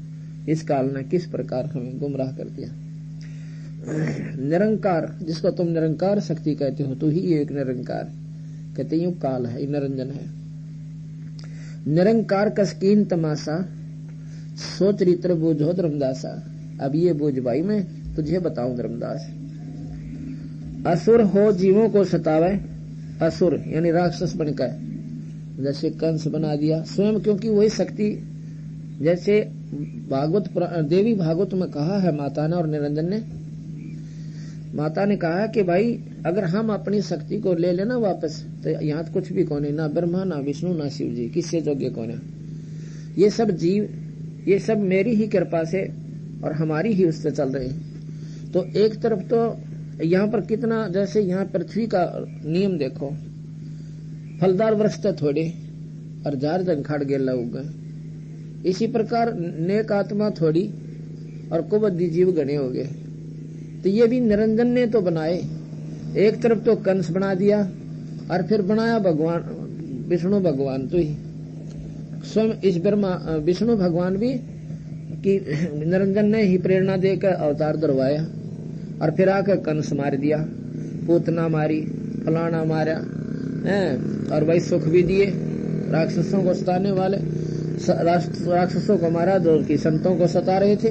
इस काल ने किस प्रकार हमें गुमराह कर दिया। निरंकार जिसको तुम निरंकार शक्ति कहते हो, तो ही एक निरंकार कहते यूं काल है, निरंजन है। निरंकार कसकीन तमाशा, सो चरित्र बूझो धर्मदासा। अब ये बूझ भाई, मैं तुझे बताऊं धर्मदास। असुर हो जीवों को सतावे, असुर यानी राक्षस बनकर, जैसे कंस बना दिया स्वयं, क्योंकि वही शक्ति, जैसे भागवत देवी भागवत में कहा है माता ने और निरंजन ने, माता ने कहा कि भाई अगर हम अपनी शक्ति को ले लेना वापस तो यहाँ तो कुछ भी कौन है, ना ब्रह्मा ना विष्णु ना शिव जी, किससे योग्य कौन है। ये सब जीव, ये सब मेरी ही कृपा से और हमारी ही उससे चल रहे हैं। तो एक तरफ तो यहाँ पर कितना, जैसे यहाँ पृथ्वी का नियम देखो, फलदार वृक्ष तो थोड़े और जार जंखाड़ गेला उग, इसी प्रकार नेक आत्मा थोड़ी और कुबद्दी जीव गणे हो गए। तो ये भी निरंजन ने तो बनाए, एक तरफ तो कंस बना दिया और फिर बनाया भगवान विष्णु भगवान, तो ही स्वयं इस ब्रह्मा विष्णु भगवान भी कि निरंजन ने ही प्रेरणा देकर अवतार धरवाया और फिर आकर कंस मार दिया, पूतना मारी, फलाना मारा और वही सुख भी दिए, राक्षसों को सताने वाले राक्षसों को मारा जो कि संतों को सता रहे थे।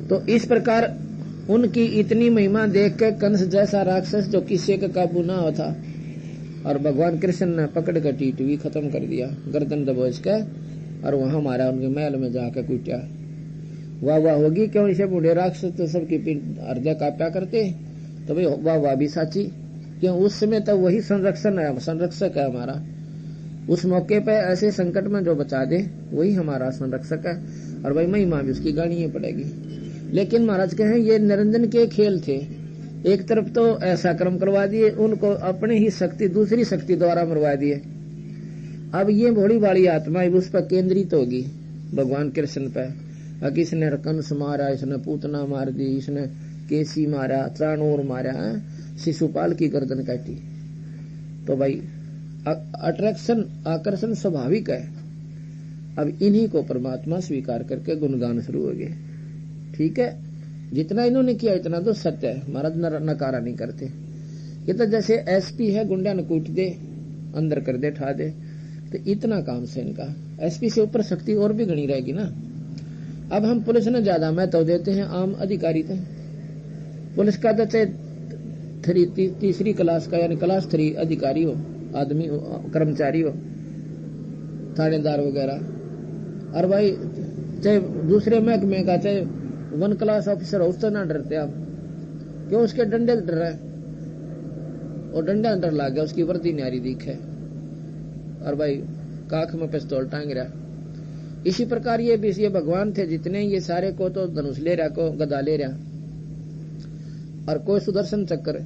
तो इस प्रकार उनकी इतनी महिमा देख के कंस जैसा राक्षस जो किसी का काबू ना होता, और भगवान कृष्ण ने पकड़ कर टीटवी खत्म कर दिया, गर्दन दबोच के, और वहां मारा, उनके महल में जाकर कूटा। वाह वाह होगी क्यों, इसे बूढ़े राक्षस तो सबकी हृदय काप्या करते, तो भाई वाह वाह भी साची, क्यों उस समय तो वही संरक्षक है हमारा। उस मौके पे ऐसे संकट में जो बचा दे वही हमारा संरक्षक है, और वही महिमा भी उसकी गानी ही पड़ेगी। लेकिन महाराज कहें ये निरंजन के खेल थे, एक तरफ तो ऐसा कर्म करवा दिए, उनको अपनी ही शक्ति दूसरी शक्ति द्वारा मरवा दिए। अब ये भोली भाली आत्मा उस पर केंद्रित होगी भगवान कृष्ण पे, किसने कंस मारा, इसने पूतना मार दी, इसने केसी मारा, चाणूर मारा, शिशुपाल की गर्दन काटी। तो भाई अट्रैक्शन, आकर्षण स्वाभाविक है। अब इन्हीं को परमात्मा स्वीकार करके गुणगान शुरू हो गए। ठीक है, जितना इन्होंने किया इतना तो सत्य है, महाराज नकारा नहीं करते। ये तो जैसे एसपी है, गुंडा न कूट दे, अंदर कर दे, ठा दे, तो इतना काम से इनका। एसपी से ऊपर शक्ति और भी घनी रहेगी ना। अब हम पुलिस ने ज्यादा महत्व देते हैं आम अधिकारी थे। पुलिस का तो चाहे तीसरी क्लास का यानी क्लास 3 अधिकारी हो, आदमी हो, कर्मचारी हो, थानेदार वगैरह, और भाई चाहे दूसरे महकमे का, चाहे 1 क्लास ऑफिसर हो, उससे ना डरते आप, क्यों उसके डंडे डर रहे, और डंडा डर लग गया, उसकी वर्दी न्यारी दिखे, और भाई काख में पिस्तौल टांग रहा। इसी प्रकार ये भगवान थे जितने, ये सारे को तो धनुष ले रहा, को गदा ले रहा, और कोई सुदर्शन चक्र।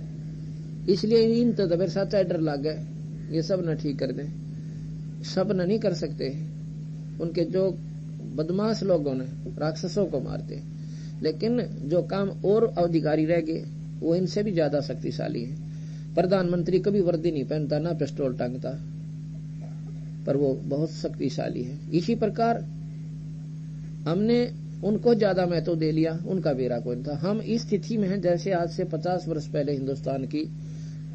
इसलिए इन तो दबेर साचा डर लग गए, ये सब न ठीक कर दे, सब न नहीं कर सकते। उनके जो बदमाश लोगों ने राक्षसों को मारते, लेकिन जो काम और अधिकारी रह गए वो इनसे भी ज्यादा शक्तिशाली है। प्रधानमंत्री कभी वर्दी नहीं पहनता, ना पिस्टल टांगता, पर वो बहुत शक्तिशाली है। इसी प्रकार हमने उनको ज्यादा महत्व दे लिया, उनका बेरा कोई था। हम इस स्थिति में हैं जैसे आज से 50 वर्ष पहले हिंदुस्तान की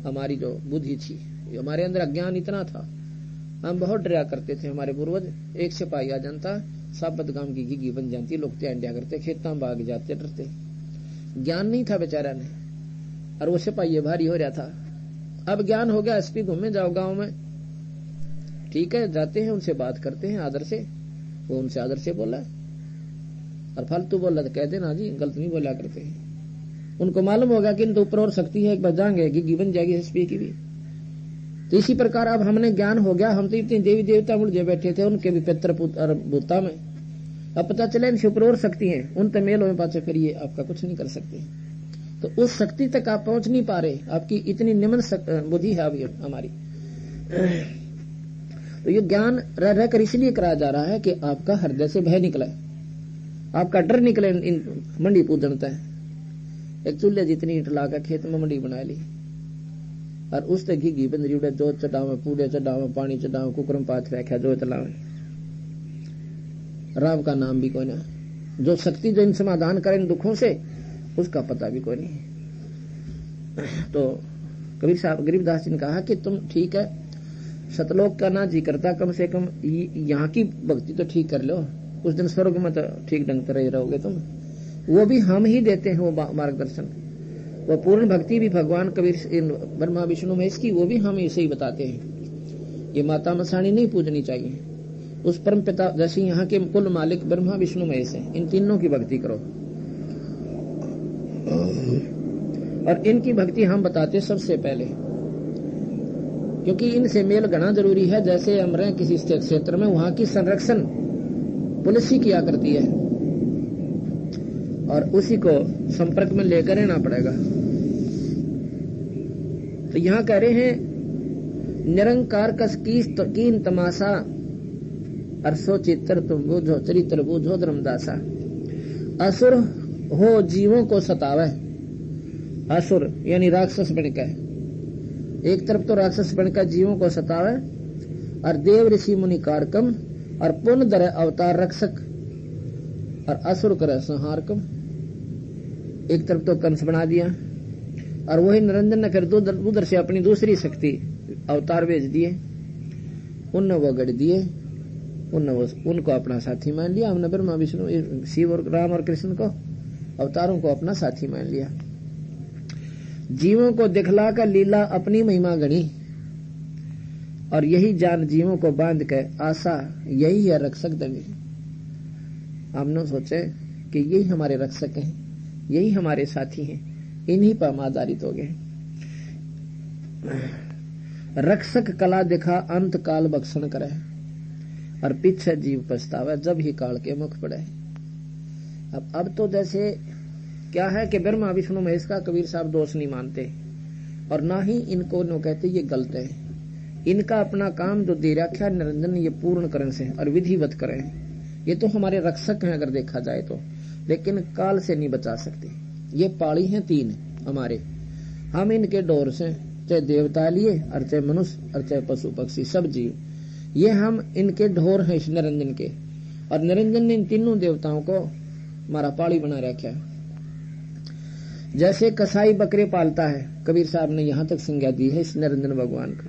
हमारी जो बुद्धि थी, हमारे अंदर अज्ञान इतना था, हम बहुत डरा करते थे। हमारे पूर्वज, एक सिपाही आ जानता, साबत गांव की घिघी बन जाती, लोग त्याग करते, खेतों भाग जाते डरते, ज्ञान नहीं था बेचारा ने, और वो सिपाही भारी हो रहा था। अब ज्ञान हो गया, एसपी घूमे जाओ गांव में, ठीक है, जाते हैं उनसे बात करते हैं आदर से, वो उनसे आदर से बोला, और फालतू बोला तो कह देना जी, गलत नहीं बोला करते हैं। उनको मालूम होगा कि इन तो ऊपर और शक्ति है, एक बार जाएंगे घिघी बन जाएगी एसपी की भी। तो इसी प्रकार अब हमने ज्ञान हो गया, हम तो इतने देवी देवता मुझे बैठे थे, उनके भी पितर भूता में, अब पता चला इनसे ऊपर और शक्ति है, उन तमेलों में पाचे फिर ये आपका कुछ नहीं कर सकते। तो उस शक्ति तक आप पहुंच नहीं पा रहे, आपकी इतनी निम्न बुद्धि है अभी हमारी। तो ये ज्ञान रह रहकर इसलिए कराया जा रहा है कि आपका हृदय से भय निकले, आपका डर निकले। इन मंडी पूजनता है, एक चूल्हे जितनी ईंट लाकर खेत में मंडी बना ली, और उस तक घी बंदरी उड़े, जो चढ़ावे, पूड़े चढ़ावे, पानी चढ़ावे, कुकरम पाथ रखा, जो तलावे, राम का नाम भी कोई ना, जो शक्ति जो इन समाधान करे इन दुखों से, उसका पता भी कोई नहीं। तो कबीर साहब गरीबदास जी ने कहा कि तुम ठीक है सतलोक का ना जी करता, कम से कम यहाँ की भक्ति तो ठीक कर लो, उस दिन स्वर्ग में तो ठीक ढंग से रहोगे तुम। वो भी हम ही देते हैं वो मार्गदर्शन, वो पूर्ण भक्ति भी भगवान कबीर ब्रह्मा विष्णु महेश की वो भी हम इसे ही बताते हैं। ये माता मसाणी नहीं पूजनी चाहिए, उस परम पिता जैसे यहाँ के कुल मालिक ब्रह्मा विष्णु महेश है, इन तीनों की भक्ति करो। और इनकी भक्ति हम बताते सबसे पहले, क्योंकि इनसे मेल घना जरूरी है। जैसे हम रहे किसी क्षेत्र में, वहां की संरक्षण पुलिस ही किया करती है और उसी को संपर्क में लेकर रहना पड़ेगा। तो यहाँ कह रहे हैं निरंकार कस कीन तमाशा अरसो चित्र तुम बूझो चरित्र बूझो धर्मदासा। असुर हो जीवों को सतावे, असुर यानी राक्षस बनकर, एक तरफ तो राक्षस बनकर जीवों को सतावे, और देव ऋषि मुनि कारकम, और पुण्य दर अवतार रक्षक, और असुर करे संहारकम। एक तरफ तो कंस बना दिया, और वही निरंजन ने फिर उधर से अपनी दूसरी शक्ति अवतार भेज दिए, उनने वो गढ़ दिए, उनको अपना साथी मान लिया। हमने ब्रह्मा विष्णु शिव और राम और कृष्ण को अवतारों को अपना साथी मान लिया। जीवों को दिखला कर लीला अपनी महिमा गणी, और यही जान जीवों को बांध के आशा, यही है रक्षक दंगी। हमने सोचे कि यही हमारे रक्षक हैं, यही हमारे साथी हैं, इन्हीं पर हम आधारित हो गए। रक्षक कला दिखा अंत काल बख्शन करे, और पीछे जीव पछतावे जब ही काल के मुख पड़े। अब तो जैसे क्या है कि ब्रह्मा विष्णु महेश का कबीर साहब दोष नहीं मानते, और ना ही इनको नो कहते ये गलत है। इनका अपना काम जो दे रखा निरंजन ये पूर्ण करें से और विधिवत करें, ये तो हमारे रक्षक हैं अगर देखा जाए तो, लेकिन काल से नहीं बचा सकते। ये पाड़ी हैं तीन हमारे, हम इनके डोर से, चाहे देवता लिए और चाहे मनुष्य और चाहे पशु पक्षी सब जीव, ये हम इनके ढोर हैं इस निरंजन के। और निरंजन ने इन तीनों देवताओं को हमारा पाड़ी बना रखा है। जैसे कसाई बकरे पालता है, कबीर साहब ने यहां तक संज्ञा दी है इस निरंजन भगवान का।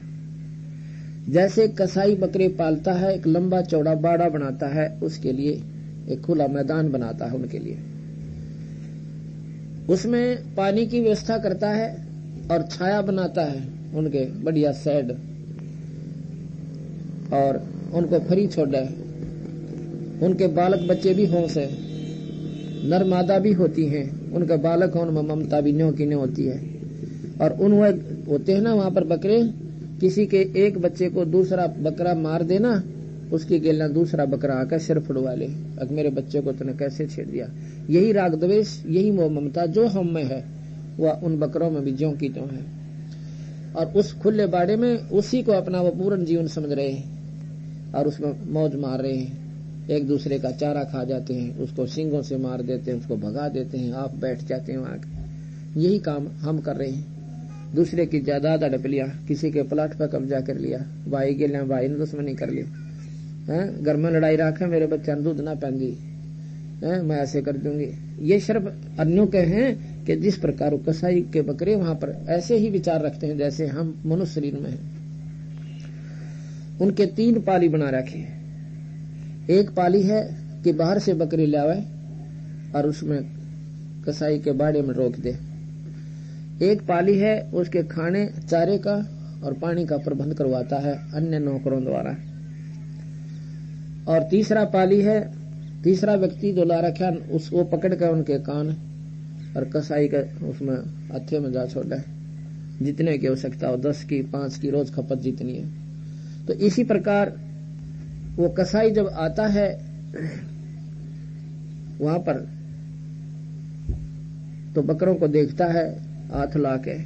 जैसे कसाई बकरे पालता है, एक लंबा चौड़ा बाड़ा बनाता है, उसके लिए एक खुला मैदान बनाता है उनके लिए, उसमें पानी की व्यवस्था करता है और छाया बनाता है उनके बढ़िया शेड, और उनको फ्री छोड़ा है। उनके बालक बच्चे भी हों से, नर मादा भी होती हैं, उनका बालक उनमें ममता भी न्यों की न्यों होती है। और उन होते हैं ना वहां पर बकरे, किसी के एक बच्चे को दूसरा बकरा मार देना, उसकी गेलना दूसरा बकरा आकर सिर फुड़वा ले, अब मेरे बच्चे को तूने कैसे छेड़ दिया। यही राग द्वेष, यही मोह ममता जो हम में है वह उन बकरों में भी ज्यों की त्यों है। और उस खुले बाड़े में उसी को अपना वो पूर्ण जीवन समझ रहे हैं और उसमें मौज मार रहे हैं। एक दूसरे का चारा खा जाते हैं, उसको सींगों से मार देते हैं, उसको भगा देते हैं, आप बैठ जाते हैं वहां। यही काम हम कर रहे हैं। दूसरे की जायदाद हड़प लिया, किसी के प्लाट पर कब्जा कर लिया, भाई के लिए भाई ने दुश्मनी कर ली, घर में लड़ाई रखा, मेरे बच्चा दूध ना पेंगी, मैं ऐसे कर दूंगी। ये सिर्फ अन्यों के हैं कि जिस प्रकार कसाई के बकरे वहां पर ऐसे ही विचार रखते हैं जैसे हम मनुष्य शरीर में हैं। उनके तीन पाली बना रखे हैं। एक पाली है कि बाहर से बकरी लावे और उसमें कसाई के बाड़े में रोक दे। एक पाली है उसके खाने चारे का और पानी का प्रबंध करवाता है अन्य नौकरों द्वारा। और तीसरा पाली है, तीसरा व्यक्ति जो ला रखा उसको पकड़ कर उनके कान और कसाई का उसमें हत्थे में जा छोड़ा है, जितने की आवश्यकता हो, 10 की 5 की रोज खपत जितनी है। तो इसी प्रकार वो कसाई जब आता है वहां पर तो बकरों को देखता है, हाथ ला के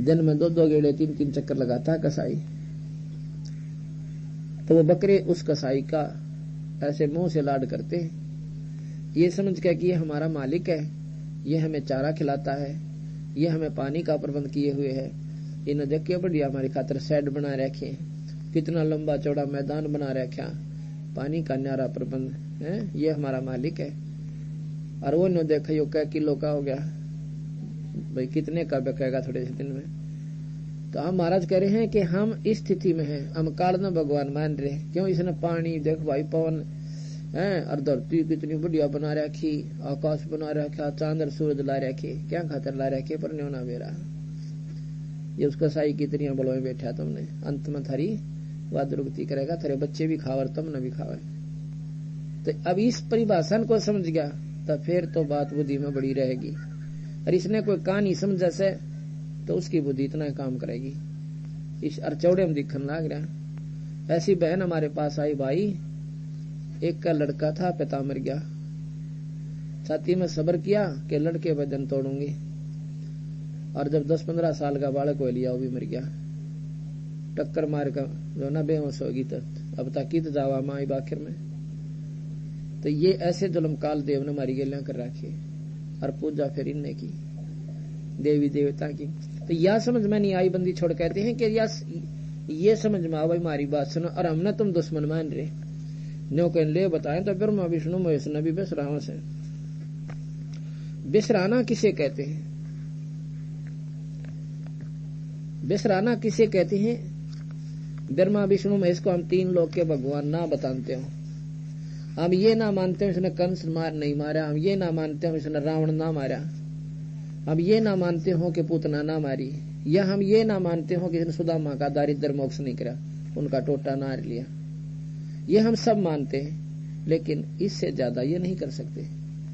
दिन में 2-2 गेड़े 3-3 चक्कर लगाता है कसाई। तो वो बकरे उस कसाई का ऐसे मुंह से लाड करते हैं, ये समझ के कि ये हमारा मालिक है, ये हमें चारा खिलाता है, ये हमें पानी का प्रबंध किए हुए है। इन्हें देख के बढ़िया हमारी खातिर शेड बना रखे, कितना लंबा चौड़ा मैदान बना रखा, पानी का न्यारा प्रबंध है, ये हमारा मालिक है। और वो न देखो यो क्या किलो का हो गया, भाई कितने का बिकेगा थोड़े से दिन में। तो हम महाराज कह रहे हैं कि हम इस स्थिति में हैं, हम काल न भगवान मान रहे। क्यों? इसने पानी देख भाई, पवन है और धरती कितनी बढ़िया बना रखी, आकाश बना रखा, चांद और सूरज ला रखे, क्या खातर ला रखे? पर न्यो ना बेरा, ये उसका साई की तरिया बलों में बैठा तुमने, अंत में थारी वादरुगति करेगा, तेरे बच्चे भी खावर तुम न भी खावे। तो अब इस परिभाषा को समझ गया तो फिर तो बात बुद्धि में बड़ी रहेगी। और इसने कोई कहानी समझा से तो उसकी बुद्धि इतना काम करेगी। इस अरचौड़े में दिखने लग रहा। ऐसी बहन हमारे पास आई, भाई एक का लड़का था, पिता मर गया, छाती में सब्र किया कि लड़के बदन तोड़ूंगी, और जब 10-15 साल का बालक हो लिया वो भी मर गया, टक्कर मार कर जो ना बेहोश होगी। तो अब तक की तो जावा माई आखिर में। तो ये ऐसे जुल्म काल देव ने हमारी गलियां कर रखी, और पूजा फिर इनने की देवी देवता की। तो यह समझ में नहीं आई, बंदी छोड़ कहते हैं कि ये समझ में आओ हमारी बात सुनो, और हमने तुम दुश्मन मान रहे न्यो कह ले बताएं। तो ब्रह्मा विष्णु महेश ने भी बिसरावा से। बिसराना किसे कहते हैं? बिसराना किसे कहते हैं? ब्रह्मा विष्णु महेश को हम 3 लोक के भगवान ना बताते हो। हम ये ना मानते हो इसने कंस नहीं मारा, हम ये ना मानते हो इसने रावण ना मारा, हम ये ना मानते हो कि पूतना ना मारी, या हम ये ना मानते हो कि इसने सुदामा का दारिद्र मोक्ष नहीं करा, उनका टोटा ना लिया। ये हम सब मानते हैं, लेकिन इससे ज्यादा ये नहीं कर सकते।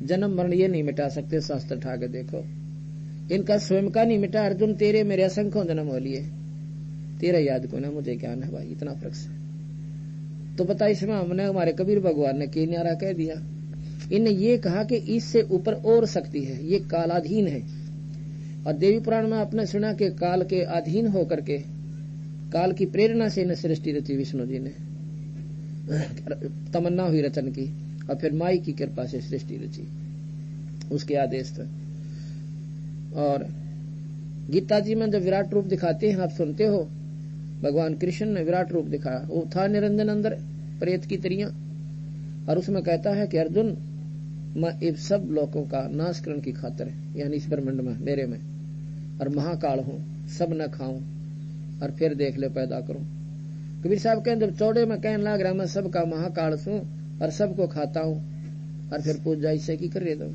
जन्म मरण ये नहीं मिटा सकते। शास्त्र ठा के देखो, इनका स्वयं का नहीं मिटा। अर्जुन तेरे मेरे असंख्यों जन्म हो लिए, तेरा याद को ना मुझे ज्ञान है भाई, इतना फर्क से। तो बता, इसमें हमने हमारे कबीर भगवान ने के न्यारा कह दिया। इनने ये कहा कि इससे ऊपर और शक्ति है, ये कालाधीन है। और देवी पुराण में आपने सुना कि काल के अधीन होकर के, काल की प्रेरणा से इन्हें सृष्टि रची विष्णु जी ने, तमन्ना हुई रचन की, और फिर माई की कृपा से सृष्टि रची, उसके आदेश से। और गीता जी में जब विराट रूप दिखाते हैं, आप सुनते हो, भगवान कृष्ण ने विराट रूप दिखाया, वो था निरंजन अंदर प्रेत की तरियां, और उसमें कहता है कि अर्जुन मैं इन सब लोगों का नाश करने की खातिर, यानी इस ब्रह्मांड में मेरे में, और महाकाल हूं, सब न खाऊं और फिर देख ले पैदा करूं। कबीर साहब कहें जब चौड़े में कहने लग रहा मैं सबका महाकाल हूं और सबको खाता हूं, और फिर पूजा इससे की कर रहे दो,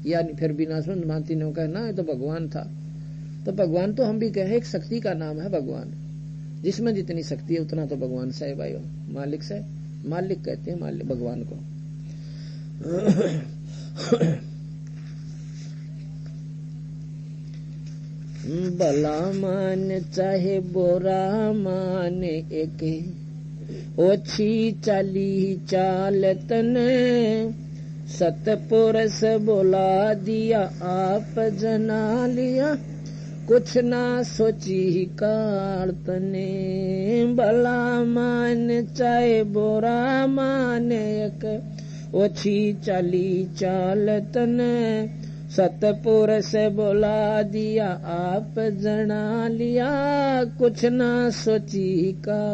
यानी फिर बिना सुन मानती ने कहना ये तो भगवान था। तो भगवान तो हम भी कहे एक शक्ति का नाम है भगवान, जिसमें जितनी शक्ति है उतना तो भगवान से है भाई, मालिक से, मालिक कहते हैं मालिक भगवान को। भला मान चाहे बुरा मान, एक ओछी चाली चाल तने, सतपुरुष बोला दिया आप जना लिया, कुछ ना सोची काल तने। भला मान चाहे बुरा मान, एक ओछी चाली चाल तने, सतपुरुष बोला दिया आप जना लिया, कुछ ना सोची का।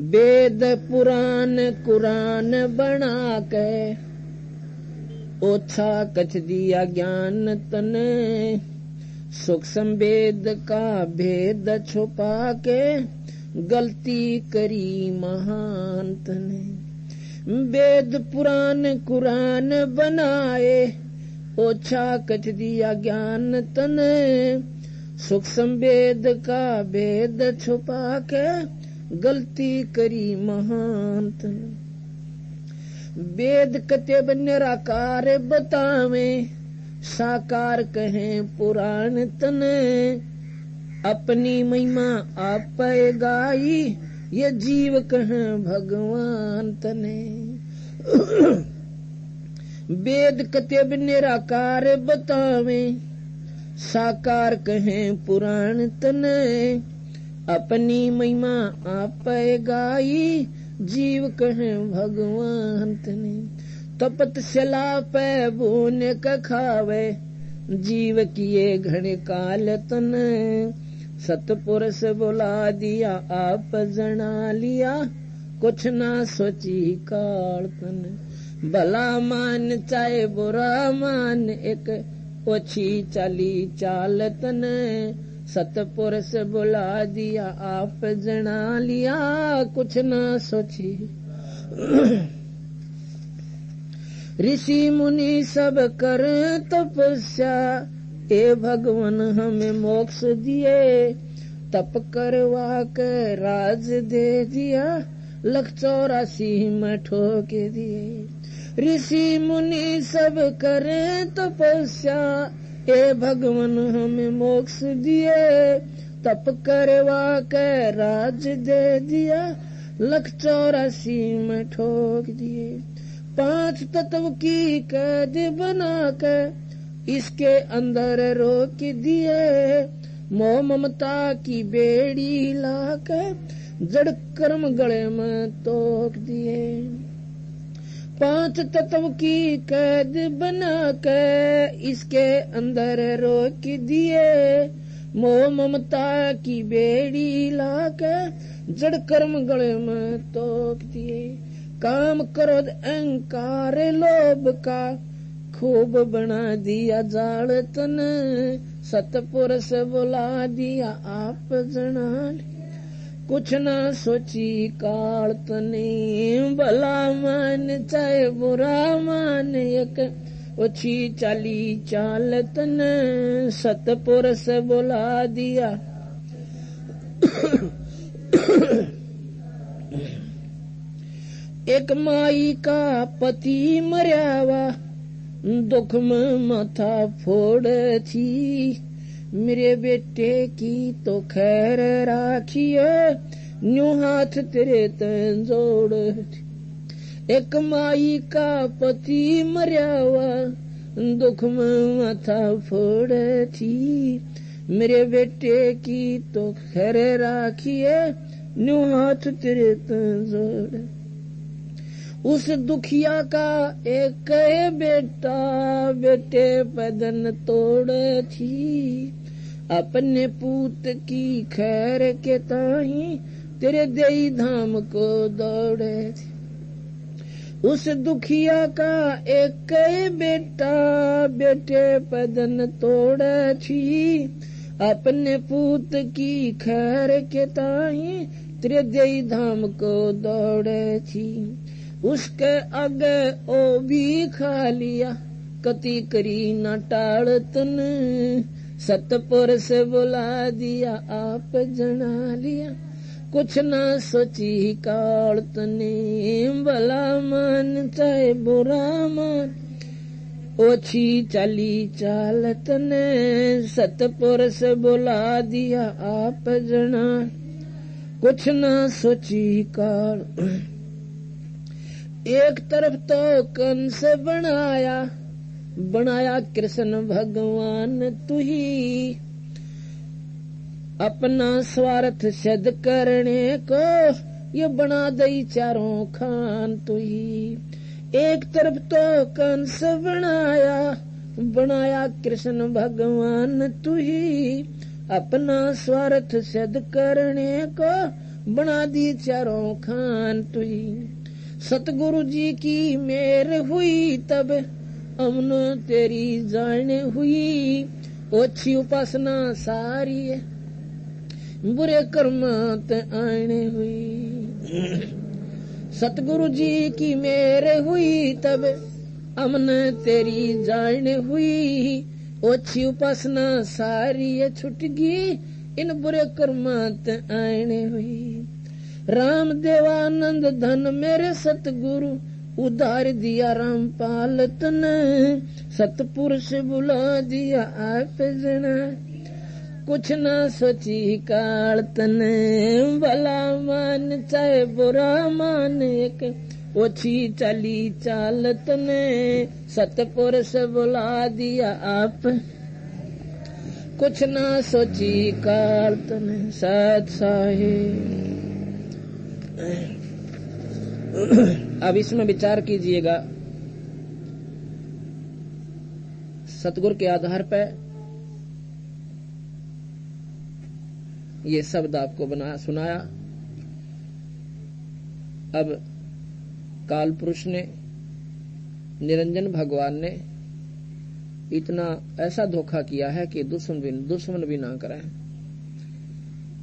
वेद पुराण कुरान बना के, ओछा कछ दिया ज्ञान तने, सूक्ष्म वेद का भेद छुपा के, गलती करी महान तने। वेद पुराण कुरान बनाए, ओछा कछ दिया ज्ञान तने, सूक्ष्म वेद का भेद छुपा के, गलती करी महान तने। वेद कतेब निराकार बतावे, साकार कहें पुराण तने, अपनी महिमा आप गाई, ये जीव कहें भगवान तने। वेद कतेब निराकार बतावे, साकार कहें पुराण तने, अपनी महिमा आप गाई, जीव कहें भगवान तने। तपस्या पे बोन क खावे, जीव किए घने काल तने, सतपुरुष बोला दिया आप जना लिया, कुछ ना सोची काल तने। भला मान चाहे बुरा मान, एक ओछी चाली चालतन सतपुरुष बुला दिया आप जना लिया कुछ न सोची। ऋषि मुनि सब कर तपस्या ए भगवान हमें मोक्ष दिए तप करवा के राज दे दिया 184 में ठोक दिए। ऋषि मुनि सब करे तपस्या ए भगवान हमें मोक्ष दिए तप करवा के राज दे दिया 184 में ठोक दिए। 5 तत्व की कैद बना के इसके अंदर रोक दिए मोह ममता की बेड़ी लाके जड़ कर्म गले में तोक दिए। 5 तत्व की कैद बना के इसके अंदर रोक दिए मोह ममता की बेड़ी लाके जड़ कर्म गले में तोक दिए। काम क्रोध अहंकार लोभ का खूब बना दिया जाल तन सतपुरुष बुला दिया आप जना कुछ ना सोची काल तने भला मान चाहे बुरा मान एक ओछी चाली चाल तन सतपुरुष बुला दिया। एक माई का पति मर्यावा दुख में माथा फोड़ थी मेरे बेटे की तो खैर राखिए न्यू हाथ तेरे तन जोड़। एक माई का पति मर्या हुआ दुख में माथा फोड़ थी मेरे बेटे की तो खैर राखिए न्यू हाथ तेरे तन जोड़। उस दुखिया का एक बेटा बेटे बदन तोड़ थी अपने पूत की खैर के ताही तेरे देई धाम को दौड़े थी। उस दुखिया का एक बेटा बेटे बदन तोड़ थी अपने पूत की खैर के ताही तेरे देई धाम को दौड़े थी। उसके आगे ओ भी खा लिया कति करी न टाल तन सतपुरुष बुला दिया आप जना लिया कुछ न सोची काल तने भला मान चाहे बुरा मान ओछी चाली चाल तने सतपुरुष बुला दिया आप जना कुछ न सोची काल। एक तरफ तो कंस बनाया कृष्ण भगवान तू ही अपना स्वार्थ सिद्ध करने को ये बना दई चारों खान तू ही। एक तरफ तो कंस बनाया कृष्ण भगवान तू ही अपना स्वार्थ सिद्ध करने को बना दी चारों खान तू ही। सतगुरु जी की मेर हुई तब अमन तेरी जान हुई ओछी उपासना सारी बुरे कर्मात आने हुई। सतगुरु जी की मेर हुई तब अमन तेरी जान हुई ओछी उपासना सारी छुट गई इन बुरे कर्मात आने हुई। राम देवानंद धन मेरे सतगुरु उधार दिया रामपाल तन सतपुरुष बुला दिया आप जना कुछ न सोची काल तन भला मान चाहे बुरा मान एक ओछी चाली चाल तन सतपुरुष बुला दिया आप कुछ न सोची काल तन सत साहिब। अब इसमें विचार कीजिएगा सतगुरु के आधार पर ये शब्द आपको बना सुनाया। अब काल पुरुष ने निरंजन भगवान ने इतना ऐसा धोखा किया है कि दुश्मन भी ना करें।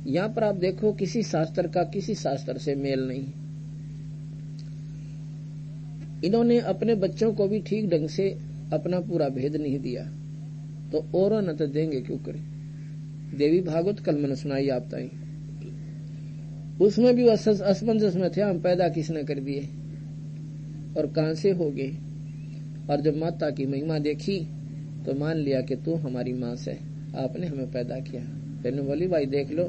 यहां पर आप देखो किसी शास्त्र का किसी शास्त्र से मेल नहीं। इन्होंने अपने बच्चों को भी ठीक ढंग से अपना पूरा भेद नहीं दिया, तो और न तो देंगे क्यों करें। देवी भागवत कल मैंने सुनाई आप ताई, उसमें भी असमंजस में थे, हम पैदा किसने कर दिए और कहां से हो गए। और जब माता की महिमा देखी तो मान लिया कि तू हमारी मां से, आपने हमें पैदा किया। फिर बोली भाई देख लो,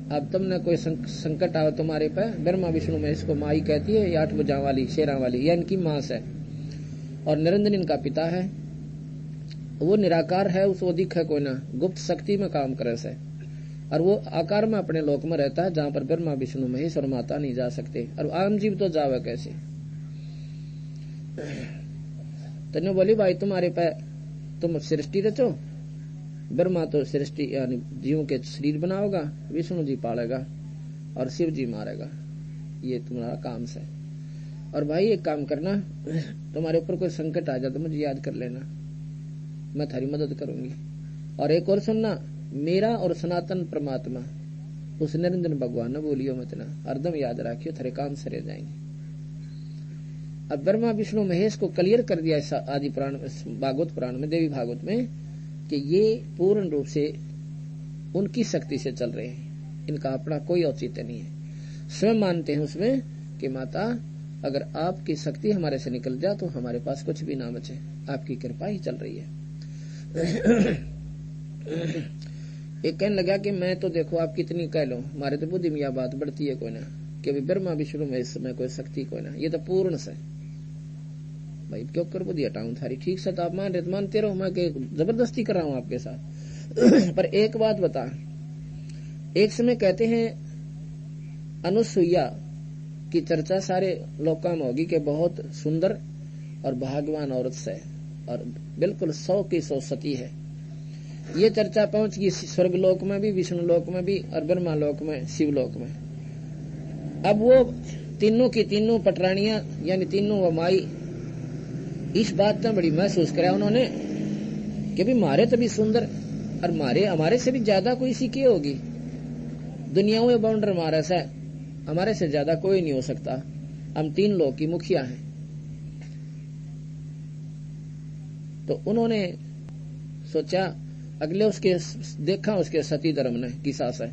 अब तुमने कोई संकट आवे तुम्हारे पे, ब्रह्मा विष्णु में इसको माई कहती है, ये 8 भुजा वाली शेरा वाली, यह इनकी मां से। और निरंजन इनका पिता है, वो निराकार है, उसको दिखे कोई ना, गुप्त शक्ति में काम करे से, और वो आकार में अपने लोक में रहता है जहां पर ब्रह्मा विष्णु महेश और माता नहीं जा सकते, और आम जीव तो जावे कैसे। तने बोली भाई तुम्हारे पे तुम सृष्टि रचो, ब्रह्मा तो सृष्टि यानी जीवों के शरीर बनाओगा, विष्णु जी पालेगा और शिव जी मारेगा, ये तुम्हारा काम से। और भाई एक काम करना, तुम्हारे ऊपर कोई संकट आ जाए तो मुझे याद कर लेना, मैं थारी मदद करूंगी। और एक और सुनना, मेरा और सनातन परमात्मा उस निरंजन भगवान ने बोलियो मत ना, हरदम याद रखियो, थारे काम सरे जाएंगे। अब ब्रह्मा विष्णु महेश को क्लियर कर दिया इस आदि पुराण भागवत पुराण में, देवी भागवत में, कि ये पूर्ण रूप से उनकी शक्ति से चल रहे हैं, इनका अपना कोई औचित्य नहीं है। स्वयं मानते हैं उसमें कि माता अगर आपकी शक्ति हमारे से निकल जाए तो हमारे पास कुछ भी ना बचे, आपकी कृपा ही चल रही है। एक कहने लगा कि मैं तो देखो आप कितनी कह लो, हमारे तो बुद्धि में यह बात बढ़ती है कोई ना, कि अभी ब्रह्मा विष्णु में इस समय कोई शक्ति कोई ना, ये तो पूर्ण से। भाई क्यों कर बुद्धि हटाऊं थारी, ठीक से तो आप मान रहे तो मानते रहो, मैं जबरदस्ती कर रहा हूं आपके साथ। पर एक बात बता, एक समय कहते हैं अनुसुईया की चर्चा सारे लोकों में होगी कि बहुत सुंदर और भाग्यवान औरत से, और बिल्कुल 100 की 100 सती है। ये चर्चा पहुंच गई स्वर्ग लोक में भी, विष्णु लोक में भी, और ब्रह्मा लोक में, शिव लोक में। अब वो तीनों की तीनों पटरानियां यानी तीनों वो माई इस बात में बड़ी महसूस करा उन्होंने कि भी मारे तो भी सुंदर, और हमारे से भी ज्यादा कोई सी की होगी दुनिया में, बाउंडर हमारे से, हमारे से ज्यादा कोई नहीं हो सकता, हम 3 लोग की मुखिया हैं। तो उन्होंने सोचा, अगले उसके देखा उसके सती धर्म ने किसा से,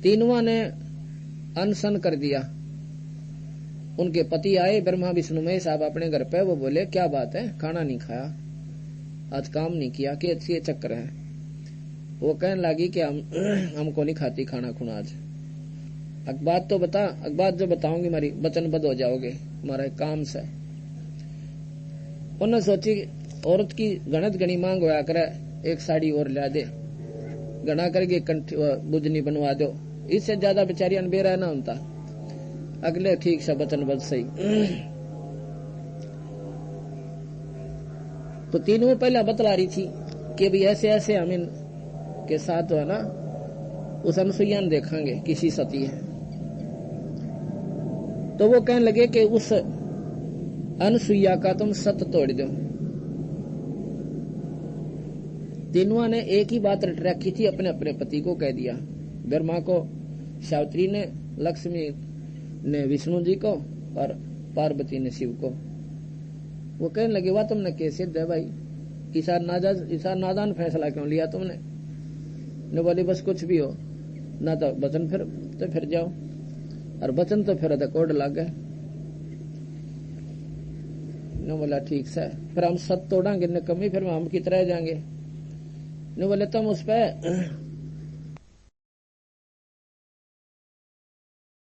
तीनों ने अनशन कर दिया। उनके पति आए ब्रह्मा विष्णु महेश साहब अपने घर पे, वो बोले क्या बात है, खाना नहीं खाया, आज काम नहीं किया, कि अच्छी चक्कर है। वो कहने लगी कि हमको नहीं खाती खाना खुना आज, बात तो बता, बात जो बताऊंगी हमारी वचनबद्ध हो जाओगे हमारे काम से। उन्होंने सोची औरत की गणत गणी मांग होया करे, एक साड़ी और ला दे, गणा करके बुजनी बनवा दो, इससे ज्यादा बेचारी अनबेरा ना होता। अगले ठीक से वचनबद्ध सही। तो तीनों में पहला बतला रही थी कि भी ऐसे ऐसे हम इनके साथ जो है ना उस अनुसुईया ने देखेंगे किसी सती है। तो वो कहने लगे कि उस अनुसुईया का तुम सत तोड़ दो। तीनों ने एक ही बात रट रखी थी, अपने अपने पति को कह दिया, ब्रह्मा को सावित्री ने, लक्ष्मी ने विष्णु जी को, और पार्वती ने शिव को। वो कहने लगे वाह तुमने कैसे दे भाई, इसा नादान फैसला क्यों लिया तुमने। ने बोली बस कुछ भी हो ना, तो वचन फिर जाओ, और वचन तो फिर कोड लग गए। ने बोला ठीक से, फिर हम सत तोड़ांगे न कमी, फिर हम कित रह जाएंगे। ने बोले तुम उस पे